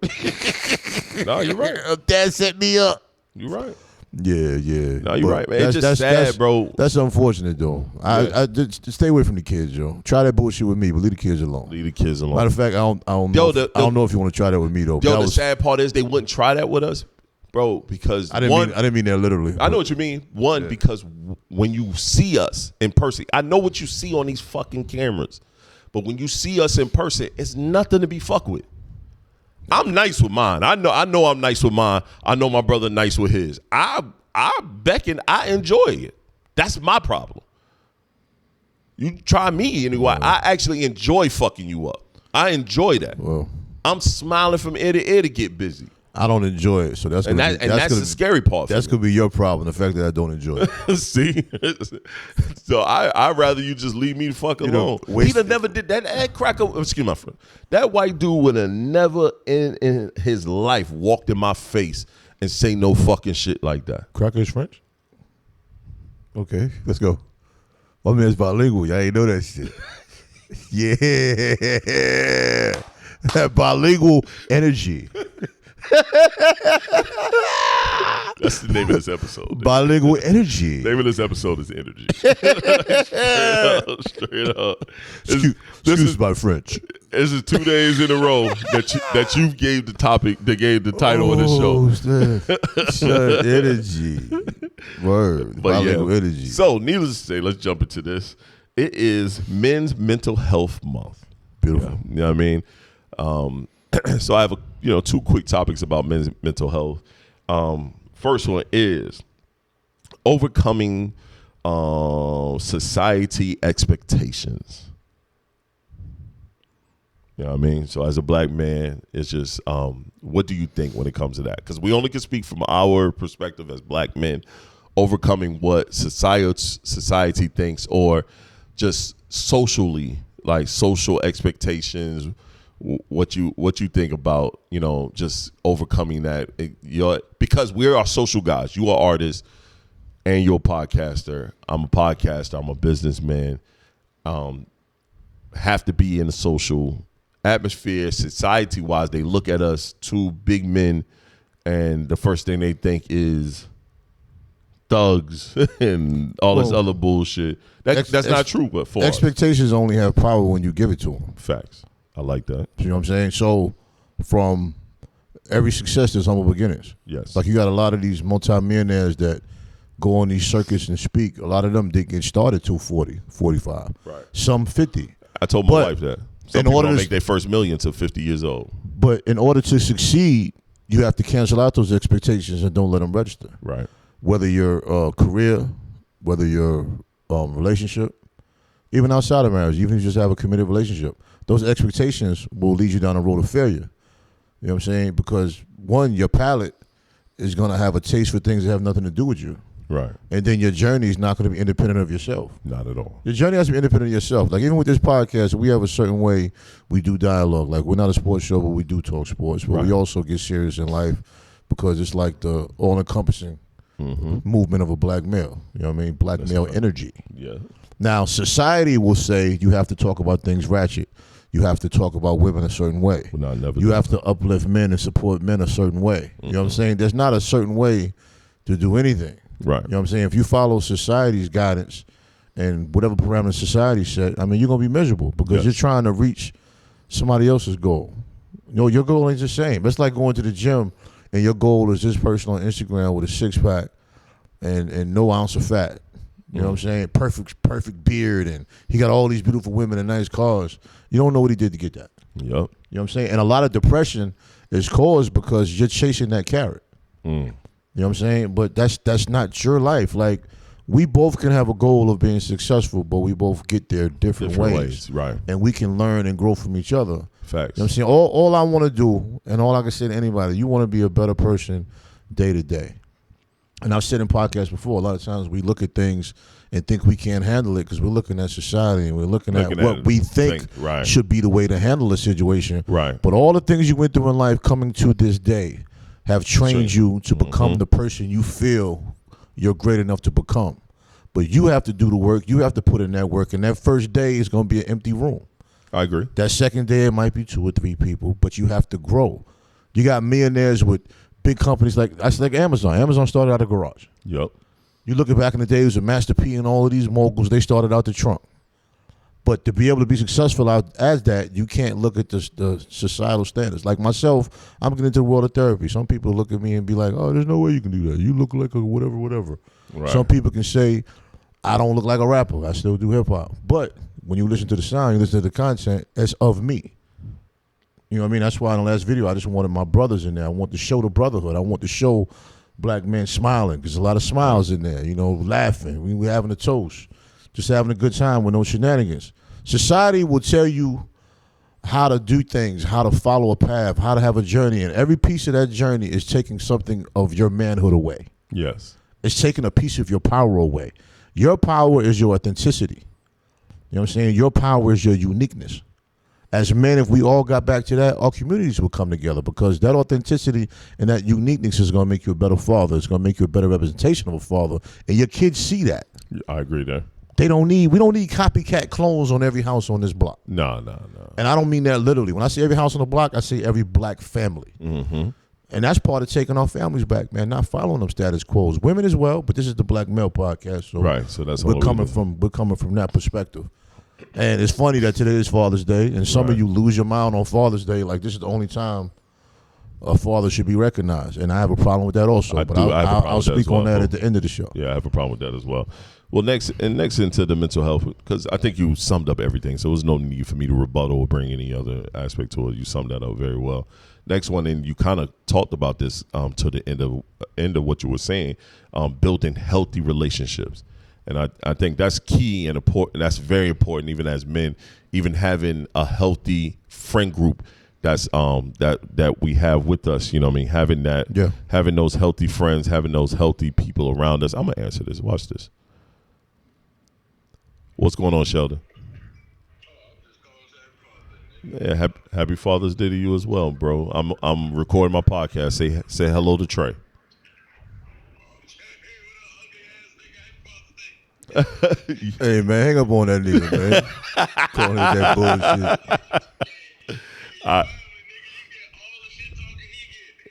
No, you're right. Dad set me up. You're right. Yeah. No, you're right, man. It's just sad, bro. That's unfortunate, though. I just stay away from the kids, yo. Try that bullshit with me, but leave the kids alone. Leave the kids alone. Matter of fact, I don't know if you want to try that with me, though. The sad part is they wouldn't try that with us, bro, because I didn't mean that literally. I know what you mean. Because when you see us in person, I know what you see on these fucking cameras, but when you see us in person, it's nothing to be fucked with. I'm nice with mine. I know I'm nice with mine. I know my brother nice with his. I beckon. I enjoy it. That's my problem. You try me anyway. I actually enjoy fucking you up. I enjoy that. Well, I'm smiling from ear to ear to get busy. I don't enjoy it, so that's the scary part. That's gonna be your problem. The fact that I don't enjoy it. See, so I'd rather you just leave me the fuck alone. He never did that. That cracker. Excuse my friend. That white dude would have never in his life walked in my face and say no fucking shit like that. Cracker is French. Okay, let's go. My man's bilingual. Y'all ain't know that shit. Yeah, that bilingual energy. That's the name of this episode. Bilingual energy. The name of this episode is energy. Straight up. Excuse my French. This is 2 days in a row that you gave the topic, that gave the title of the show. Energy. Word. But bilingual energy. So, needless to say, let's jump into this. It is Men's Mental Health Month. Beautiful. You know what I mean? So I have two quick topics about men's mental health. First one is overcoming society expectations. You know what I mean? So as a black man, it's just what do you think when it comes to that? Because we only can speak from our perspective as black men, overcoming what society thinks, or just socially, like social expectations. What you think about, just overcoming that? Because we are social guys. You are artists and you're a podcaster. I'm a podcaster. I'm a businessman. Have to be in a social atmosphere, society-wise. They look at us, two big men, and the first thing they think is thugs and all this other bullshit. That's not true, but for expectations only have power when you give it to them. Facts. I like that. You know what I'm saying? So from every success, there's humble beginnings. Yes. Like you got a lot of these multimillionaires that go on these circuits and speak. A lot of them didn't get started till 40, 45. Right. Some 50. I told my wife that. Some people don't make their first million till 50 years old. But in order to succeed, you have to cancel out those expectations and don't let them register. Right. Whether your career, whether your relationship, even outside of marriage, even if you just have a committed relationship, those expectations will lead you down a road of failure. You know what I'm saying? Because one, your palate is going to have a taste for things that have nothing to do with you. Right. And then your journey is not going to be independent of yourself. Not at all. Your journey has to be independent of yourself. Like even with this podcast, we have a certain way we do dialogue. Like we're not a sports show, but we do talk sports. But we also get serious in life because it's like the all-encompassing movement of a black male. You know what I mean? Black male energy. Yeah. Now, society will say you have to talk about things ratchet. You have to talk about women a certain way. Well, no, you have to uplift men and support men a certain way. You know what I'm saying? There's not a certain way to do anything. Right. You know what I'm saying? If you follow society's guidance and whatever parameters society set, I mean, you're going to be miserable because you're trying to reach somebody else's goal. Your goal ain't the same. It's like going to the gym and your goal is this person on Instagram with a six-pack and no ounce of fat. You know what I'm saying? Perfect beard, and he got all these beautiful women and nice cars. You don't know what he did to get that. Yep. You know what I'm saying? And a lot of depression is caused because you're chasing that carrot. You know what I'm saying? But that's not your life. Like, we both can have a goal of being successful, but we both get there different ways. Right. And we can learn and grow from each other. Facts. You know what I'm saying? All I want to do, and all I can say to anybody, you want to be a better person day to day. And I've said in podcasts before, a lot of times we look at things and think we can't handle it because we're looking at society and we're looking at what we think should be the way to handle a situation. Right. But all the things you went through in life coming to this day have trained you to become the person you feel you're great enough to become. But you have to do the work. You have to put in that work. And that first day is going to be an empty room. I agree. That second day, it might be 2 or 3 people, but you have to grow. You got millionaires with big companies like Amazon. Amazon started out of the garage. Yep. You look at back in the days of Master P and all of these moguls, they started out the trunk. But to be able to be successful out as that, you can't look at the societal standards. Like myself, I'm getting into the world of therapy. Some people look at me and be like, oh, there's no way you can do that. You look like a whatever. Right. Some people can say, I don't look like a rapper. I still do hip-hop. But when you listen to the sound, you listen to the content, it's of me. You know what I mean? That's why in the last video, I just wanted my brothers in there. I want to show the brotherhood. I want to show black men smiling, because a lot of smiles in there, laughing. We're having a toast, just having a good time with no shenanigans. Society will tell you how to do things, how to follow a path, how to have a journey, and every piece of that journey is taking something of your manhood away. Yes. It's taking a piece of your power away. Your power is your authenticity. You know what I'm saying? Your power is your uniqueness. As men, if we all got back to that, our communities will come together, because that authenticity and that uniqueness is going to make you a better father. It's going to make you a better representation of a father. And your kids see that. I agree there. We don't need copycat clones on every house on this block. No. And I don't mean that literally. When I say every house on the block, I say every black family. Mm-hmm. And that's part of taking our families back, man, not following them status quos. Women as well, but this is the Black Male Podcast. So right, so that's we're coming from that perspective. And it's funny that today is Father's Day, and some of you lose your mind on Father's Day. Like, this is the only time a father should be recognized. And I have a problem with that also. I'll speak on that at the end of the show. Yeah, I have a problem with that as well. Well, next into the mental health, because I think you summed up everything. So there was no need for me to rebuttal or bring any other aspect to it. You summed that up very well. Next one, and you kind of talked about this to the end of what you were saying, building healthy relationships. And I think that's key and important. That's very important, even as men, even having a healthy friend group that's that we have with us. You know what I mean? Having that, having those healthy friends, having those healthy people around us. I'm gonna answer this. Watch this. What's going on, Sheldon? Yeah, happy Father's Day to you as well, bro. I'm recording my podcast. Say hello to Trey. Hey man, hang up on that nigga, man. Calling that bullshit.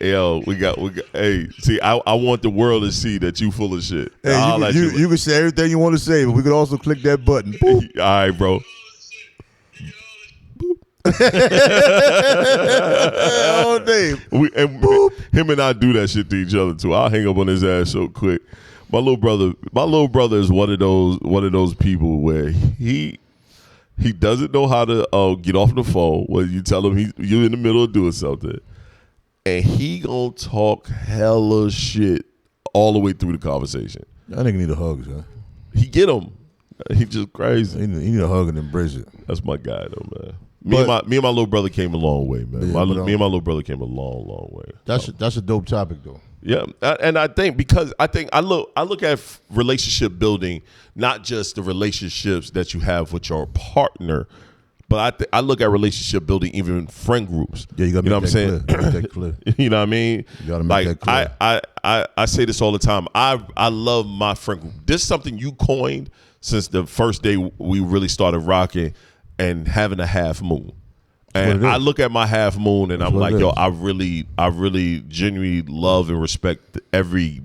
Yo, we got. Hey, see, I want the world to see that you full of shit. Hey, you can say everything you want to say, but we could also click that button. Boop. All right, bro. All day. Him and I do that shit to each other too. I'll hang up on his ass so quick. My little brother is one of those people where he doesn't know how to get off the phone when you tell him you're in the middle of doing something, and he gonna talk hella shit all the way through the conversation. That nigga need a hug, son. He get him. He just crazy. He need a hug and embrace it. That's my guy though, man. Me and my little brother came a long way, man. Me and my little brother came a long way. That's a dope topic though. Yeah, and I think I look at relationship building, not just the relationships that you have with your partner, but I look at relationship building even friend groups. Yeah, you got to make that clear. You know what I mean? You got to make that clear. I say this all the time. I love my friend group. This is something you coined since the first day we really started rocking and having a half moon. And I look at my half moon and I'm like, yo, I really genuinely love and respect every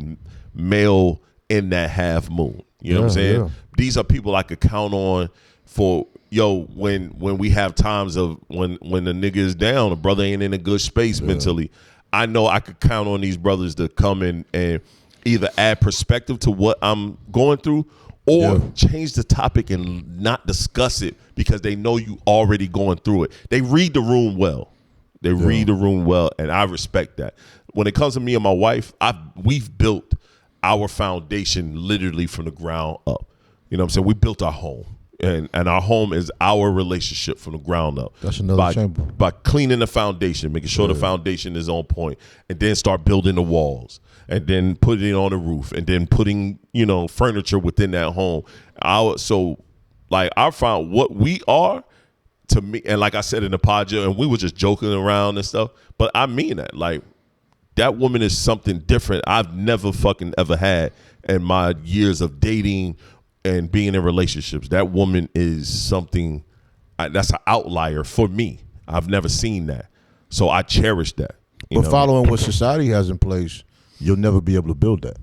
male in that half moon. You know what I'm saying? Yeah. These are people I could count on for, when we have times of when the nigga is down, a brother ain't in a good space mentally. I know I could count on these brothers to come in and either add perspective to what I'm going through or change the topic and not discuss it because they know you already going through it. They read the room well. Read the room well, and I respect that. When it comes to me and my wife, we've built our foundation literally from the ground up. You know what I'm saying? We built our home, and our home is our relationship from the ground up. That's another chamber. By cleaning the foundation, making sure the foundation is on point, and then start building the walls. And then putting it on the roof, and then putting, furniture within that home. I found what we are to me, and like I said in the pod, and we were just joking around and stuff, but I mean that. Like, that woman is something different I've never fucking ever had in my years of dating and being in relationships, that woman is something that's an outlier for me. I've never seen that, so I cherish that. But following what society has in place, you'll never be able to build that.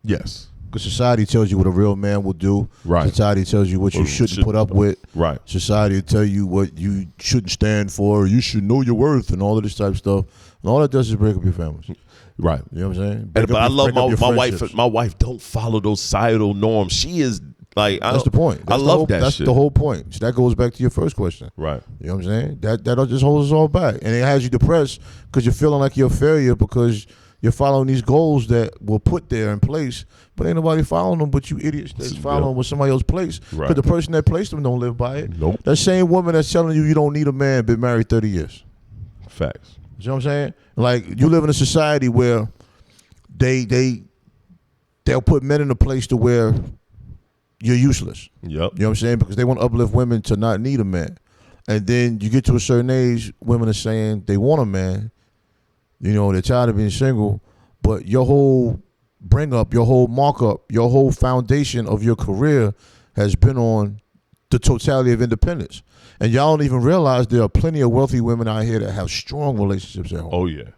Yes. Because society tells you what a real man will do. Right. Society tells you what you shouldn't put up with. Right. Society will tell you what you shouldn't stand for. You should know your worth and all of this type of stuff. And all that does is break up your families. Right. You know what I'm saying? But I love my wife. My wife don't follow those societal norms. She is like, that's the point. I love that That's shit. the whole point. So that goes back to your first question. Right. You know what I'm saying? That just holds us all back. And it has you depressed because you're feeling like you're a failure because you're following these goals that were put there in place, but ain't nobody following them but you idiots that's following what somebody else placed. Because the person that placed them don't live by it. Nope. That same woman that's telling you don't need a man been married 30 years. Facts. You know what I'm saying? Like, you live in a society where they'll put men in a place to where you're useless. Yep. You know what I'm saying? Because they want to uplift women to not need a man. And then you get to a certain age, women are saying they want a man. You know, they're tired of being single, but your whole bring up, your whole markup, your whole foundation of your career has been on the totality of independence. And y'all don't even realize there are plenty of wealthy women out here that have strong relationships at home. Oh, yeah. You know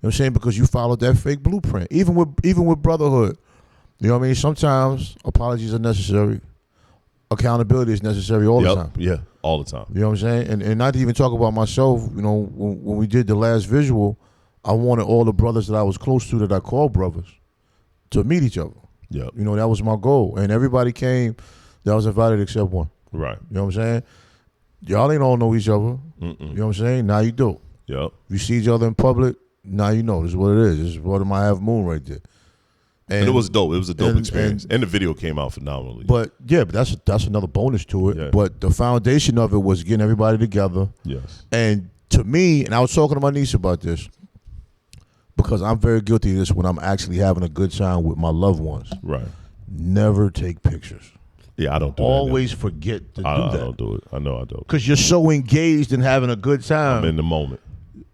what I'm saying? Because you followed that fake blueprint. Even with brotherhood. You know what I mean? Sometimes apologies are necessary. Accountability is necessary all the time. Yeah, all the time. You know what I'm saying? And not to even talk about myself, you know, when we did the last visual, I wanted all the brothers that I was close to that I called brothers to meet each other. Yeah. You know, that was my goal. And everybody came that was invited except one. Right. You know what I'm saying? Y'all ain't all know each other. Mm-mm. You know what I'm saying? Now you do. Yep. You see each other in public, now you know. This is what it is. This is what my half moon right there. And it was dope. It was a dope experience. And the video came out phenomenally. But that's another bonus to it. Yeah. But the foundation of it was getting everybody together. Yes. And to me, and I was talking to my niece about this, because I'm very guilty of this when I'm actually having a good time with my loved ones. Right. Never take pictures. Yeah, I don't do Always forget to do that. I don't do it. I know I don't. Because you're so engaged in having a good time. I'm in the moment.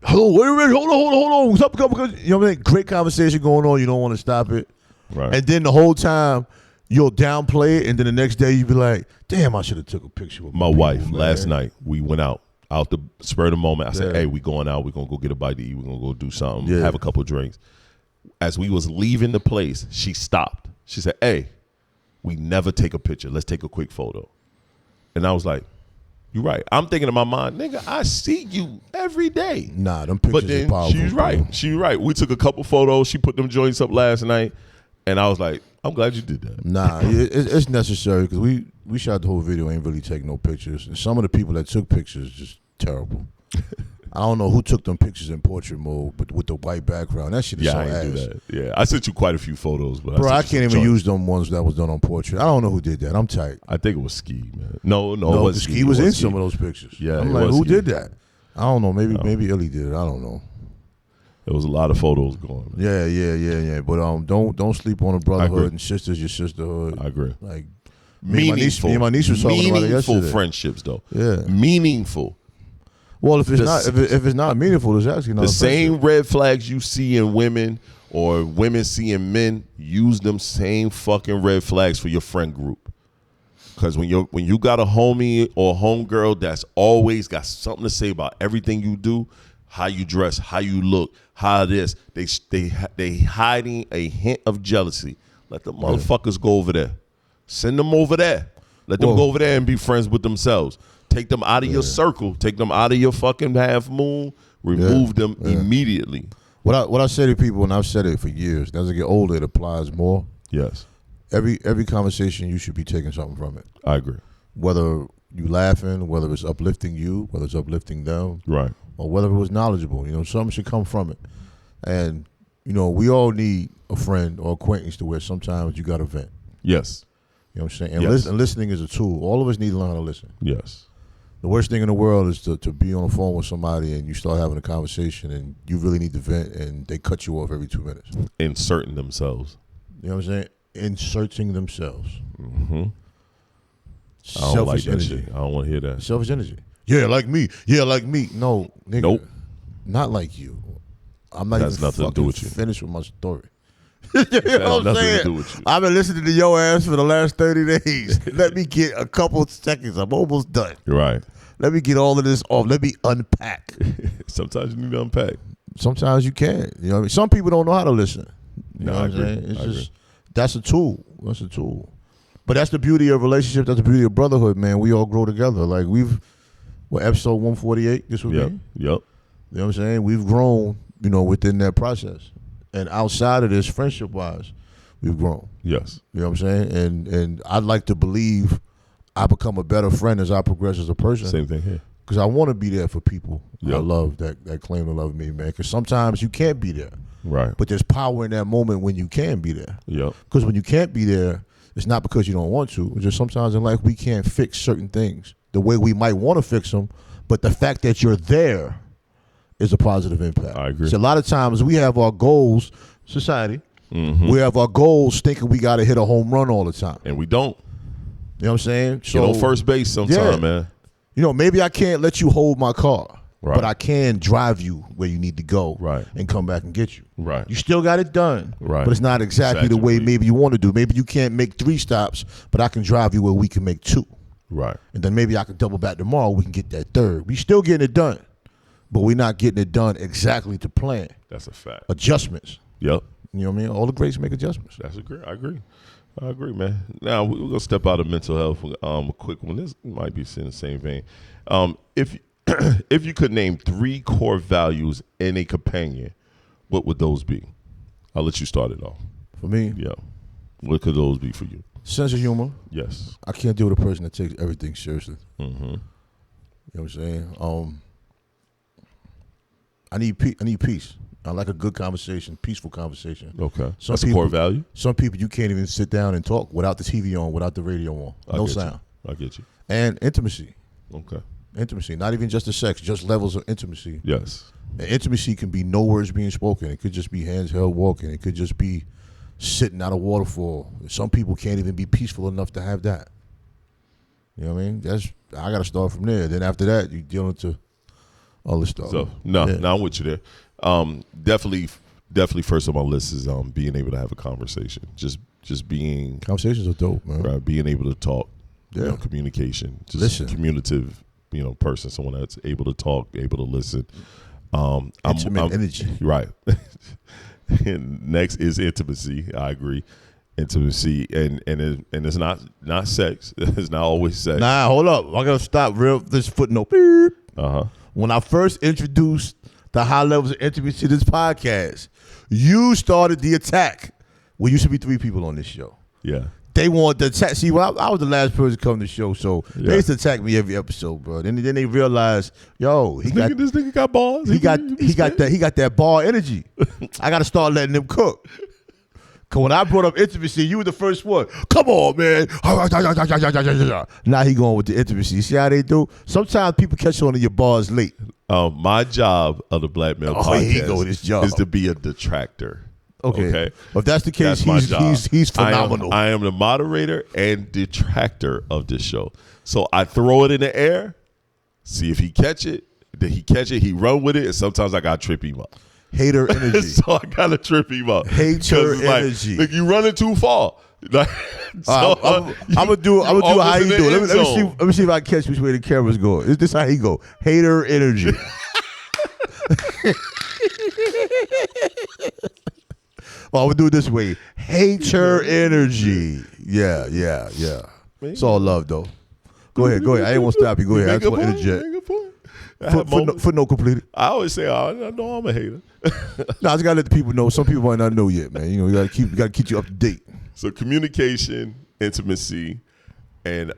Hello, wait a minute, hold on. Stop, you know what I mean? Great conversation going on. You don't want to stop it. Right. And then the whole time, you'll downplay it, and then the next day you'll be like, damn, I should have took a picture with my people, wife. man. Last night, we went out the spur of the moment. I said, hey, we going out. We're going to go get a bite to eat. We're going to go do something, have a couple of drinks. As we was leaving the place, she stopped. She said, hey, we never take a picture. Let's take a quick photo. And I was like, you're right. I'm thinking in my mind, nigga, I see you every day. Nah, them pictures but then are powerful. She's right. Bro. She's right. We took a couple photos. She put them joints up last night. And I was like, I'm glad you did that. Nah, it's necessary because we shot the whole video, ain't really take no pictures. And some of the people that took pictures just terrible. I don't know who took them pictures in portrait mode, but with the white background, that shit is so I ass. ain't do that. Yeah, I sent you quite a few photos, but bro, I can't even use them ones that was done on portrait. I don't know who did that. I'm tight. I think it was Ski, man. No, it No, wasn't Ski was in some of those pictures. Yeah, I'm it like, was who Ski. did that? I don't know. Maybe Illy did it. I don't know. There was a lot of photos going. Man. Yeah. But don't sleep on a brotherhood and sisters. Your sisterhood. I agree. Like Meaningful. Me and my niece was talking about it yesterday. Meaningful friendships, though. Yeah. Meaningful. Well, if it's not meaningful, it's actually not the same red flags you see in women or women see in men. Use them same fucking red flags for your friend group. Because when you got a homie or a homegirl that's always got something to say about everything you do, how you dress, how you look, how this, they hiding a hint of jealousy. Let the motherfuckers go over there. Send them over there. Let them go over there and be friends with themselves. Take them out of your circle. Take them out of your fucking half moon. Remove them immediately. What I say to people, and I've said it for years, as I get older, it applies more. Yes. Every conversation, you should be taking something from it. I agree. Whether you laughing, whether it's uplifting you, whether it's uplifting them, right, or whether it was knowledgeable. You know, something should come from it. And you know, we all need a friend or acquaintance to where sometimes you got to vent. Yes. You know what I'm saying? And listening is a tool. All of us need to learn how to listen. Yes. The worst thing in the world is to be on the phone with somebody and you start having a conversation and you really need to vent and they cut you off every 2 minutes. Inserting themselves. You know what I'm saying? Inserting themselves. Mm-hmm. Selfish I don't like that energy. shit. I don't want to hear that. Selfish energy. Yeah, like me. Yeah, like me. No, nigga. Nope. Not like you. I'm not That's even nothing to do with you. finished with my story. You know what I'm saying? To do with you. I've been listening to your ass for the last 30 days. Let me get a couple of seconds. I'm almost done. You're right. Let me get all of this off. Let me unpack. Sometimes you need to unpack. Sometimes you can't. You know what I mean? Some people don't know how to listen. You know what I'm agree. saying? It's just that's a tool. That's a tool. But that's the beauty of relationship. That's the beauty of brotherhood, man. We all grow together. Like episode 148. This would be. Yep. You know what I'm saying? We've grown, within that process. And outside of this, friendship-wise, we've grown. Yes. You know what I'm saying? And I'd like to believe I become a better friend as I progress as a person. Same thing here. Because I want to be there for people Yep. I love that claim to love me, man. Because sometimes you can't be there. Right. But there's power in that moment when you can be there. Yep. Because when you can't be there, it's not because you don't want to. It's just sometimes in life we can't fix certain things the way we might want to fix them. But the fact that you're there is a positive impact. I agree. So a lot of times we have our goals, society, we have our goals thinking we got to hit a home run all the time. And we don't. You know what I'm saying? Get on first base sometime, man. Maybe I can't let you hold my car, Right. but I can drive you where you need to go Right. and come back and get you. Right. You still got it done, Right. but it's not exactly the way maybe you want to do. Maybe you can't make 3 stops, but I can drive you where we can make 2. Right. And then maybe I can double back tomorrow. We can get that 3rd. We still getting it done, but we're not getting it done exactly to plan. That's a fact. Adjustments. Yep. You know what I mean? All the greats make adjustments. I agree, man. Now we're gonna step out of mental health. A quick one. This might be in the same vein. If if you could name 3 core values in a companion, what would those be? I'll let you start it off. For me, Yeah. What could those be for you? sense of humor. Yes. I can't deal with a person that takes everything seriously. Mm-hmm. You know what I'm saying? I need peace. I like a good conversation, peaceful conversation. Okay. Some That's people, a core value. Some people you can't even sit down and talk without the TV on, without the radio on. No sound. I get you. And intimacy. Okay. Intimacy. Not even just the sex, just levels of intimacy. Yes. And intimacy can be no words being spoken. It could just be hands held walking. It could just be sitting at a waterfall. Some people can't even be peaceful enough to have that. You know what I mean? I got to start from there. Then after that, you're dealing to all this stuff. So no, I'm with you there. Definitely first on my list is being able to have a conversation. Just being Conversations are dope, man. right, being able to talk. Yeah. Communication. Just Listen. communicative, person, someone that's able to talk, able to listen. Intimate energy. Right. And next is intimacy. I agree. Intimacy and it's not sex. It's not always sex. Nah, hold up. I got to stop this footnote. Beep. Uh-huh. When I first introduced the high levels of intimacy to this podcast, you started the attack. Well, used to be 3 people on this show. Yeah. They want the attack. See, well, I was the last person to come to the show, so they used to attack me every episode, bro. Then they realized, yo, This nigga got balls. he got that ball energy. I got to start letting him cook. Cause when I brought up intimacy, you were the first one. Come on, man. Now he going with the intimacy. See how they do? Sometimes people catch on to your bars late. My job of the Black Male Here he Podcast go with his job. is to be a detractor. Okay. If that's the case, That's my job. he's phenomenal. I am the moderator and detractor of this show. So I throw it in the air, see if he catch it. Then he catch it, he run with it, and sometimes I got to trip him up. Hater energy. So I got to trip him up. Hater energy. energy. You running too far. Like, I'm gonna do how you do it. Let me see if I can catch which way the camera's going. Is this how he go? Hater energy. Well, I'm gonna do it this way. Hater energy. Yeah. It's all love though. Go ahead. I ain't want to stop you. Go ahead. I just want to interject. Footnote completed. I always say, I know I'm a hater. No, I just gotta let the people know. Some people might not know yet, man. You gotta keep you up to date. So communication, intimacy, and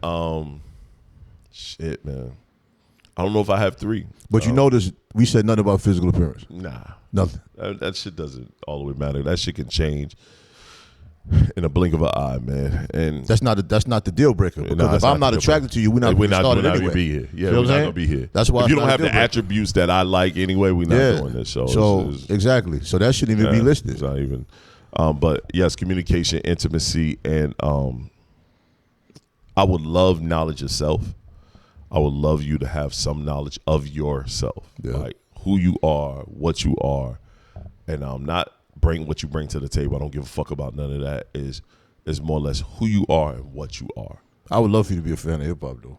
shit, man. I don't know if I have 3. But you notice we said nothing about physical appearance. Nah. Nothing. That shit doesn't all the way matter. That shit can change in a blink of an eye, man. And That's not the deal breaker. Because if I'm not attracted to you, we're not going to start it anyway. Be here. Yeah, you know we're not going to be here. That's why if you don't have the attributes that I like anyway, we're not doing this. So exactly. So that shouldn't even be listed. It's not even. But yes, communication, intimacy, and I would love knowledge of self. I would love you to have some knowledge of yourself, like who you are, what you are, and not bring what you bring to the table. I don't give a fuck about none of that. Is more or less who you are and what you are. I would love for you to be a fan of hip hop, though.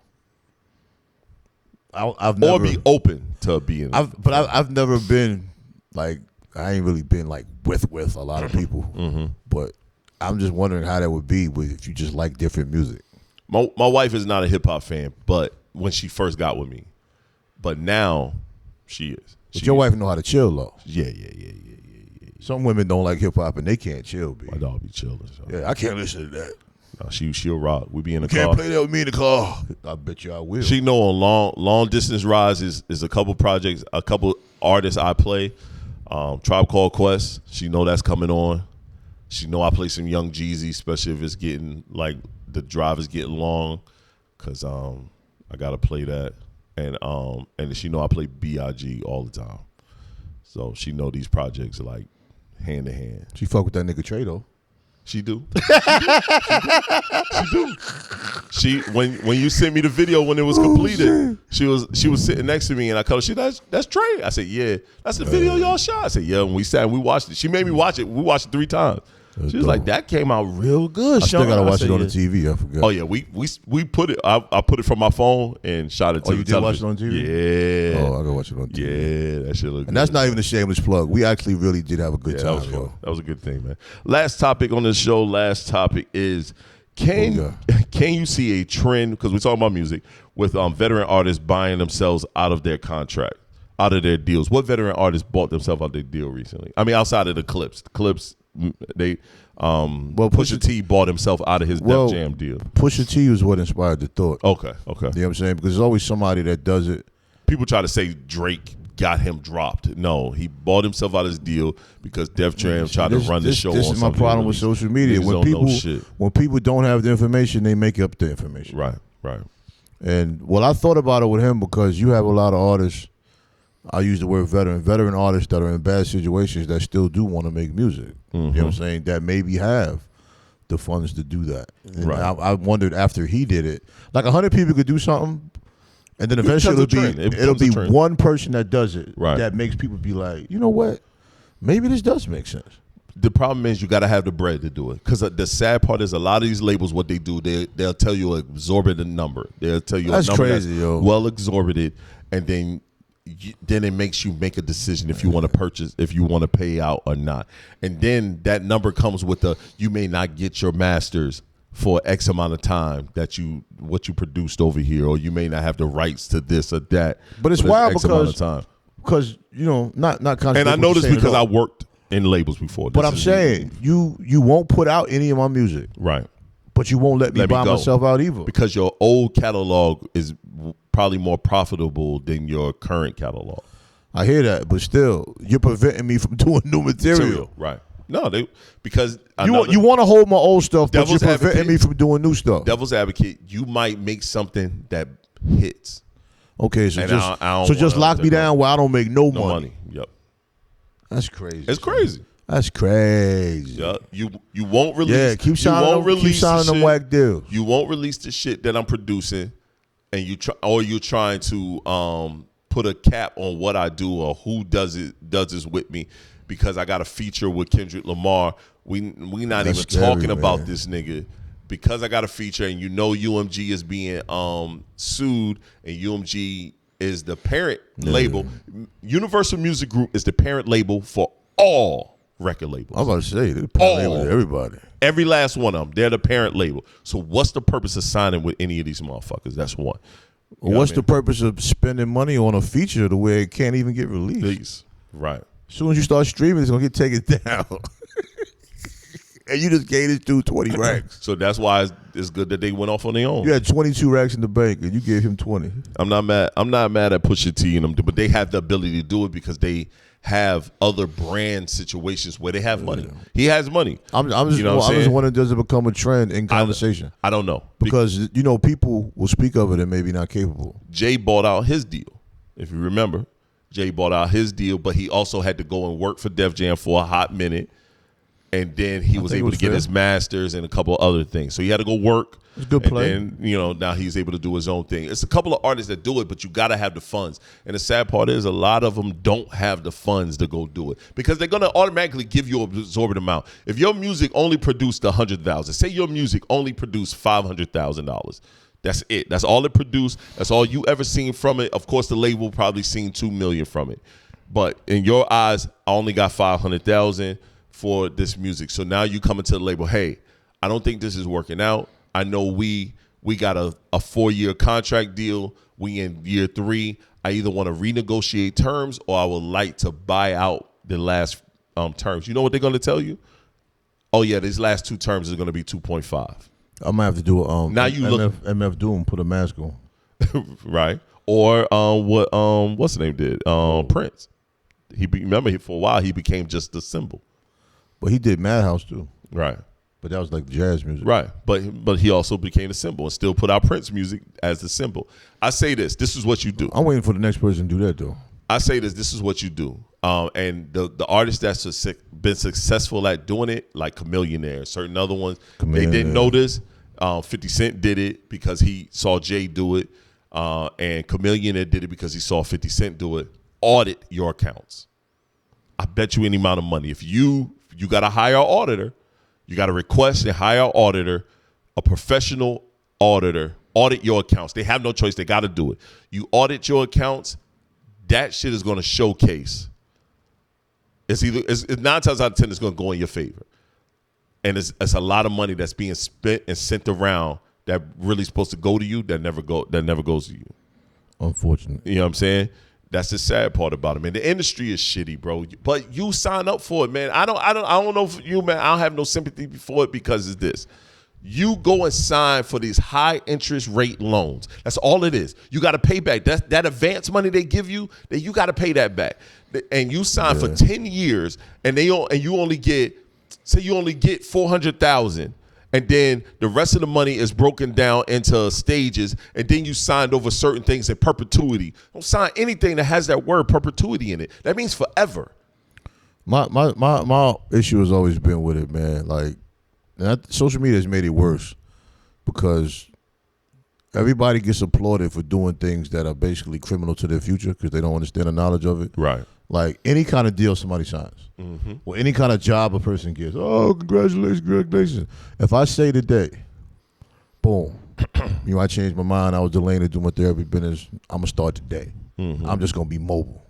I've never, or be open to being. I've never been like, I ain't really been like with a lot of people. But I'm just wondering how that would be if you just like different music. My wife is not a hip hop fan, but when she first got with me, but now she is. But your wife know how to chill though. Yeah. Some women don't like hip hop and they can't chill. B. My dog be chilling. So. Yeah, I can't listen to that. No, she'll rock. We be in the car. car. Can't play that with me in the car. I bet you I will. She know on long distance rides is a couple projects, a couple artists I play. Tribe Called Quest. She know that's coming on. She know I play some Young Jeezy, especially if it's getting like the drive is getting long, cause I gotta play that, and she know I play B.I.G. all the time, so she know these projects are like hand to hand. She fuck with that nigga Trey though. She do. She do. She when you sent me the video when it was completed, she was sitting next to me and I called her. That's Trey. I said, yeah, that's the video y'all shot. I said, yeah. And we sat and we watched it. She made me watch it. We watched it 3 times. She was like, that came out real good. I still gotta watch it on the TV. I forgot. Oh yeah, we put it. I put it from my phone and shot it to the television. Watch it on TV? Yeah. Oh, I gotta watch it on TV. Yeah, that shit look good. And that's not even a shameless plug. We actually really did have a good time. That was fun. That was a good thing, man. Last topic on the show. Last topic is can you see a trend, because we're talking about music, with veteran artists buying themselves out of their contract, out of their deals? What veteran artists bought themselves out of their deal recently? I mean, outside of the Clips. The Clips, they Pusha T bought himself out of his Def Jam deal. Pusha T was what inspired the thought. Okay. You know what I'm saying? Because there's always somebody that does it. People try to say Drake got him dropped. No, he bought himself out of his deal because Def Jam tried to run the show. This is my problem with social media. When people don't have the information, they make up the information. Right. And I thought about it with him because you have a lot of artists. I use the word veteran artists that are in bad situations that still do want to make music. You know what I'm saying? That maybe have the funds to do that. And right. I wondered after he did it, like 100 people could do something, and then eventually it'll be one person that does it that makes people be like, you know what? Maybe this does make sense. The problem is you got to have the bread to do it. Because the sad part is a lot of these labels, what they do, they'll tell you an exorbitant number. They'll tell you that's a number crazy, that's well exorbitant, and then it makes you make a decision if you want to purchase, if you want to pay out or not. And then that number comes with you may not get your masters for X amount of time what you produced over here, or you may not have the rights to this or that. But it's wild because not and I know this because I worked in labels before. But I'm saying you won't put out any of my music, right? But you won't let me buy myself out either, because your old catalog is probably more profitable than your current catalog. I hear that, but still, you're preventing me from doing new material. Right? No, because you want to hold my old stuff, but you're preventing me from doing new stuff. Devil's advocate, you might make something that hits. Okay, so just lock me down where I don't make no money. Yep. That's crazy. It's crazy. That's crazy. Yeah, you won't release. Yeah, keep signing them whack deals. You won't release the shit that I'm producing, and you're trying to put a cap on what I do or who does this with me, because I got a feature with Kendrick Lamar. We not even talking about this nigga because I got a feature, and UMG is being sued, and UMG is the parent label. Universal Music Group is the parent label for all record labels. I'm about to say they're the parent label to everybody. Every last one of them. They're the parent label. So what's the purpose of signing with any of these motherfuckers? That's one. What's the purpose of spending money on a feature to where it can't even get released? Right. As soon as you start streaming, it's going to get taken down. And you just gave this dude 20 racks. So that's why it's good that they went off on their own. You had 22 racks in the bank, and you gave him 20. I'm not mad at Pusha T and them, but they have the ability to do it because they have other brand situations where they have money. He has money. I'm just wondering, does it become a trend in conversation? I don't know. Because, people will speak of it and maybe not capable. Jay bought out his deal, if you remember. Jay bought out his deal, but he also had to go and work for Def Jam for a hot minute. and then he was able to get his masters and a couple of other things. So he had to go work. It's good play. And then, now he's able to do his own thing. It's a couple of artists that do it, but you got to have the funds. And the sad part is a lot of them don't have the funds to go do it because they're going to automatically give you an absorbent amount. If your music only produced $100,000, say your music only produced $500,000. That's it. That's all it produced. That's all you ever seen from it. Of course, the label probably seen $2 million from it. But in your eyes, I only got $500,000 for this music. So now you come into the label, hey, I don't think this is working out. I know we got a 4-year contract deal. We in year 3. I either want to renegotiate terms or I would like to buy out the last terms. You know what they're going to tell you? Oh, yeah, these last 2 terms is going to be 2.5. I might have to do a now you MF Doom, put a mask on. Right. Or what's the name did? Prince. Remember for a while he became just the symbol. But he did Madhouse too. Right. But that was like jazz music. Right. But he also became the symbol and still put out Prince music as the symbol. I say this is what you do. I'm waiting for the next person to do that though. I say this is what you do. And the artists that's been successful at doing it, like Chameleonaire, certain other ones, they didn't notice. 50 Cent did it because he saw Jay do it. And Chameleonaire did it because he saw 50 Cent do it. Audit your accounts. I bet you any amount of money. If you got to hire an auditor, you got to request and hire an auditor, a professional auditor, audit your accounts. They have no choice. They got to do it. You audit your accounts, that shit is going to showcase. It's 9 times out of 10 it's going to go in your favor. And it's a lot of money that's being spent and sent around that really supposed to go to you that never goes to you. Unfortunately. You know what I'm saying? That's the sad part about it, man. The industry is shitty, bro. But you sign up for it, man. I don't know for you, man. I don't have no sympathy for it because it's this. You go and sign for these high interest rate loans. That's all it is. You got to pay back. That advance money they give you, that you got to pay that back. And you sign for 10 years, and you only get, say you only get $400,000. And then the rest of the money is broken down into stages, and then you signed over certain things in perpetuity. Don't sign anything that has that word perpetuity in it. That means forever. My issue has always been with it, man. Like, social media has made it worse because everybody gets applauded for doing things that are basically criminal to their future because they don't understand the knowledge of it. Right. Like any kind of deal somebody signs, or any kind of job a person gets. Oh, congratulations! If I say today, boom, I changed my mind. I was delaying to do my therapy business. I'm gonna start today. I'm just gonna be mobile.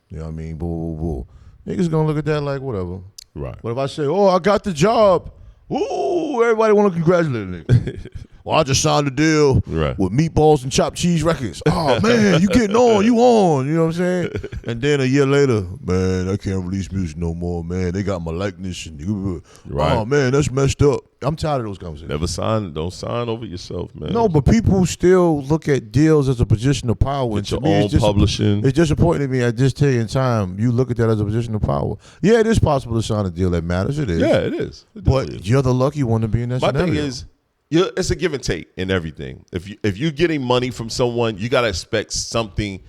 You know what I mean? Boo, boo, boo. Niggas gonna look at that like whatever. Right. But if I say, oh, I got the job, ooh, everybody want to congratulate a nigga. Well, I just signed a deal with Meatballs and Chopped Cheese Records. Oh, man, you getting on. You on. You know what I'm saying? And then a year later, man, I can't release music no more, man. They got my likeness. And oh, man, that's messed up. I'm tired of those conversations. Don't sign over yourself, man. No, but people still look at deals as a position of power. Get your own publishing. It's disappointing to me at this day and time. You look at that as a position of power. Yeah, it is possible to sign a deal that matters. It is. Yeah, it is. But you're the lucky one to be in that scenario. My thing is, it's a give and take in everything. If you're getting money from someone, you gotta expect something.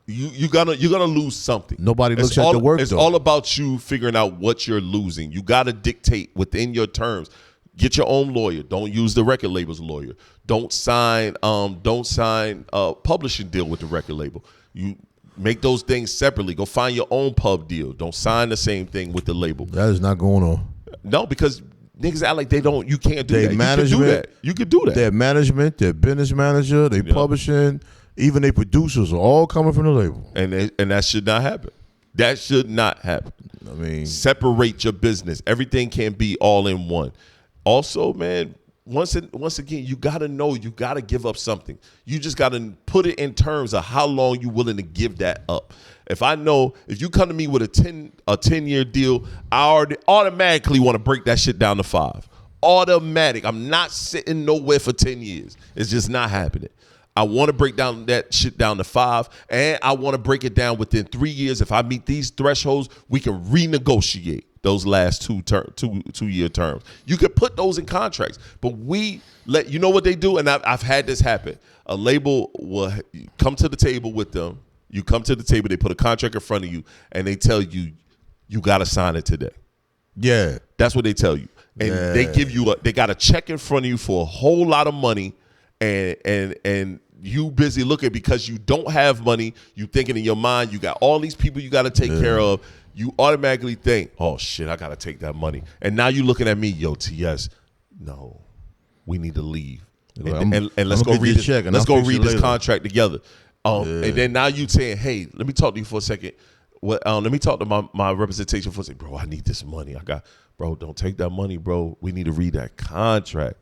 You're gonna lose something. Nobody looks at the work. It's all about you figuring out what you're losing. You gotta dictate within your terms. Get your own lawyer. Don't use the record label's lawyer. Don't sign a publishing deal with the record label. You make those things separately. Go find your own pub deal. Don't sign the same thing with the label. That is not going on. No, because niggas act like you can't do that. You could do that. Their management, their business manager, their publishing, even their producers are all coming from the label. And that should not happen. That should not happen. I mean, separate your business. Everything can't be all in one. Also, man, once again, you got to know you got to give up something. You just got to put it in terms of how long you're willing to give that up. If you come to me with a 10-year deal, I already automatically want to break that shit down to 5. Automatic. I'm not sitting nowhere for 10 years. It's just not happening. I want to break down that shit down to 5, and I want to break it down within 3 years. If I meet these thresholds, we can renegotiate those last 2-year terms. You can put those in contracts, but you know what they do, and I've had this happen. A label will come to the table with them. You come to the table, they put a contract in front of you, and they tell you, you got to sign it today. Yeah. That's what they tell you. And they give you they got a check in front of you for a whole lot of money, and you busy looking because you don't have money. You thinking in your mind, you got all these people you got to take care of. You automatically think, oh shit, I got to take that money. And now you looking at me, yo, TS, no, we need to leave. And let's go read this. Let's go read this contract together. And then now you saying, hey, let me talk to you for a second. Let me talk to my representation for a second. Bro, I need this money. Bro, don't take that money, bro. We need to read that contract.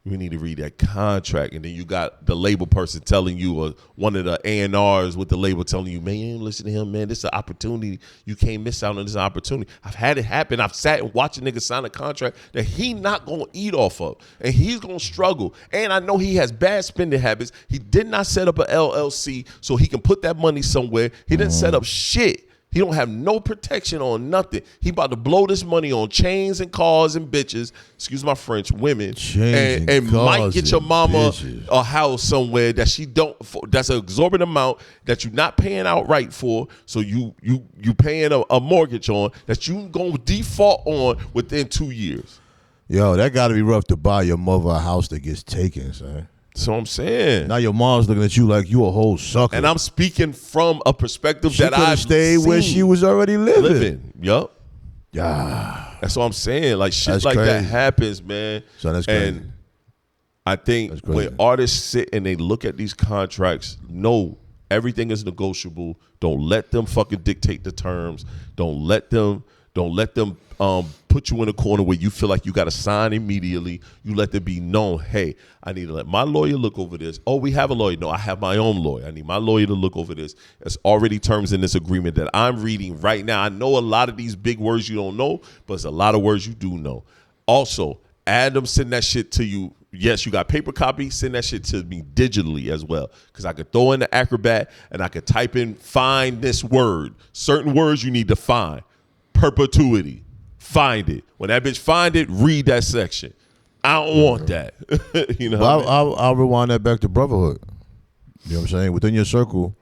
We need to read that contract. And then you got the label person telling you, or one of the A&Rs with the label telling you, man, you ain't listen to him, man. This is an opportunity. You can't miss out on this opportunity. I've had it happen. I've sat and watched a nigga sign a contract that he not going to eat off of. And he's going to struggle. And I know he has bad spending habits. He did not set up an LLC so he can put that money somewhere. He didn't set up shit. He don't have no protection on nothing. He about to blow this money on chains and cars and bitches, excuse my French, women, and might get your mama a house somewhere that she don't. That's an exorbitant amount that you're not paying outright for. So you paying a mortgage on that you gonna default on within 2 years. Yo, that got to be rough to buy your mother a house that gets taken, son. That's what I'm saying. Now your mom's looking at you like you a whole sucker. And I'm speaking from a perspective that I've stayed where she was already living. Yup. Yeah. That's what I'm saying. Like shit that's like crazy. That happens, man. So that's crazy. And I think when artists sit and they look at these contracts, no, everything is negotiable. Don't let them fucking dictate the terms. Don't let them put you in a corner where you feel like you got to sign immediately. You let them be known, hey, I need to let my lawyer look over this. Oh, we have a lawyer. No, I have my own lawyer. I need my lawyer to look over this. There's already terms in this agreement that I'm reading right now. I know a lot of these big words you don't know, but it's a lot of words you do know. Also, Adam, send that shit to you. Yes, you got paper copy. Send that shit to me digitally as well, because I could throw in the Acrobat and I could type in, find this word. Certain words you need to find. Perpetuity. Find it. When that bitch find it, read that section. I don't want that. You know. Well, I'll rewind that back to brotherhood. You know what I'm saying? Within your circle,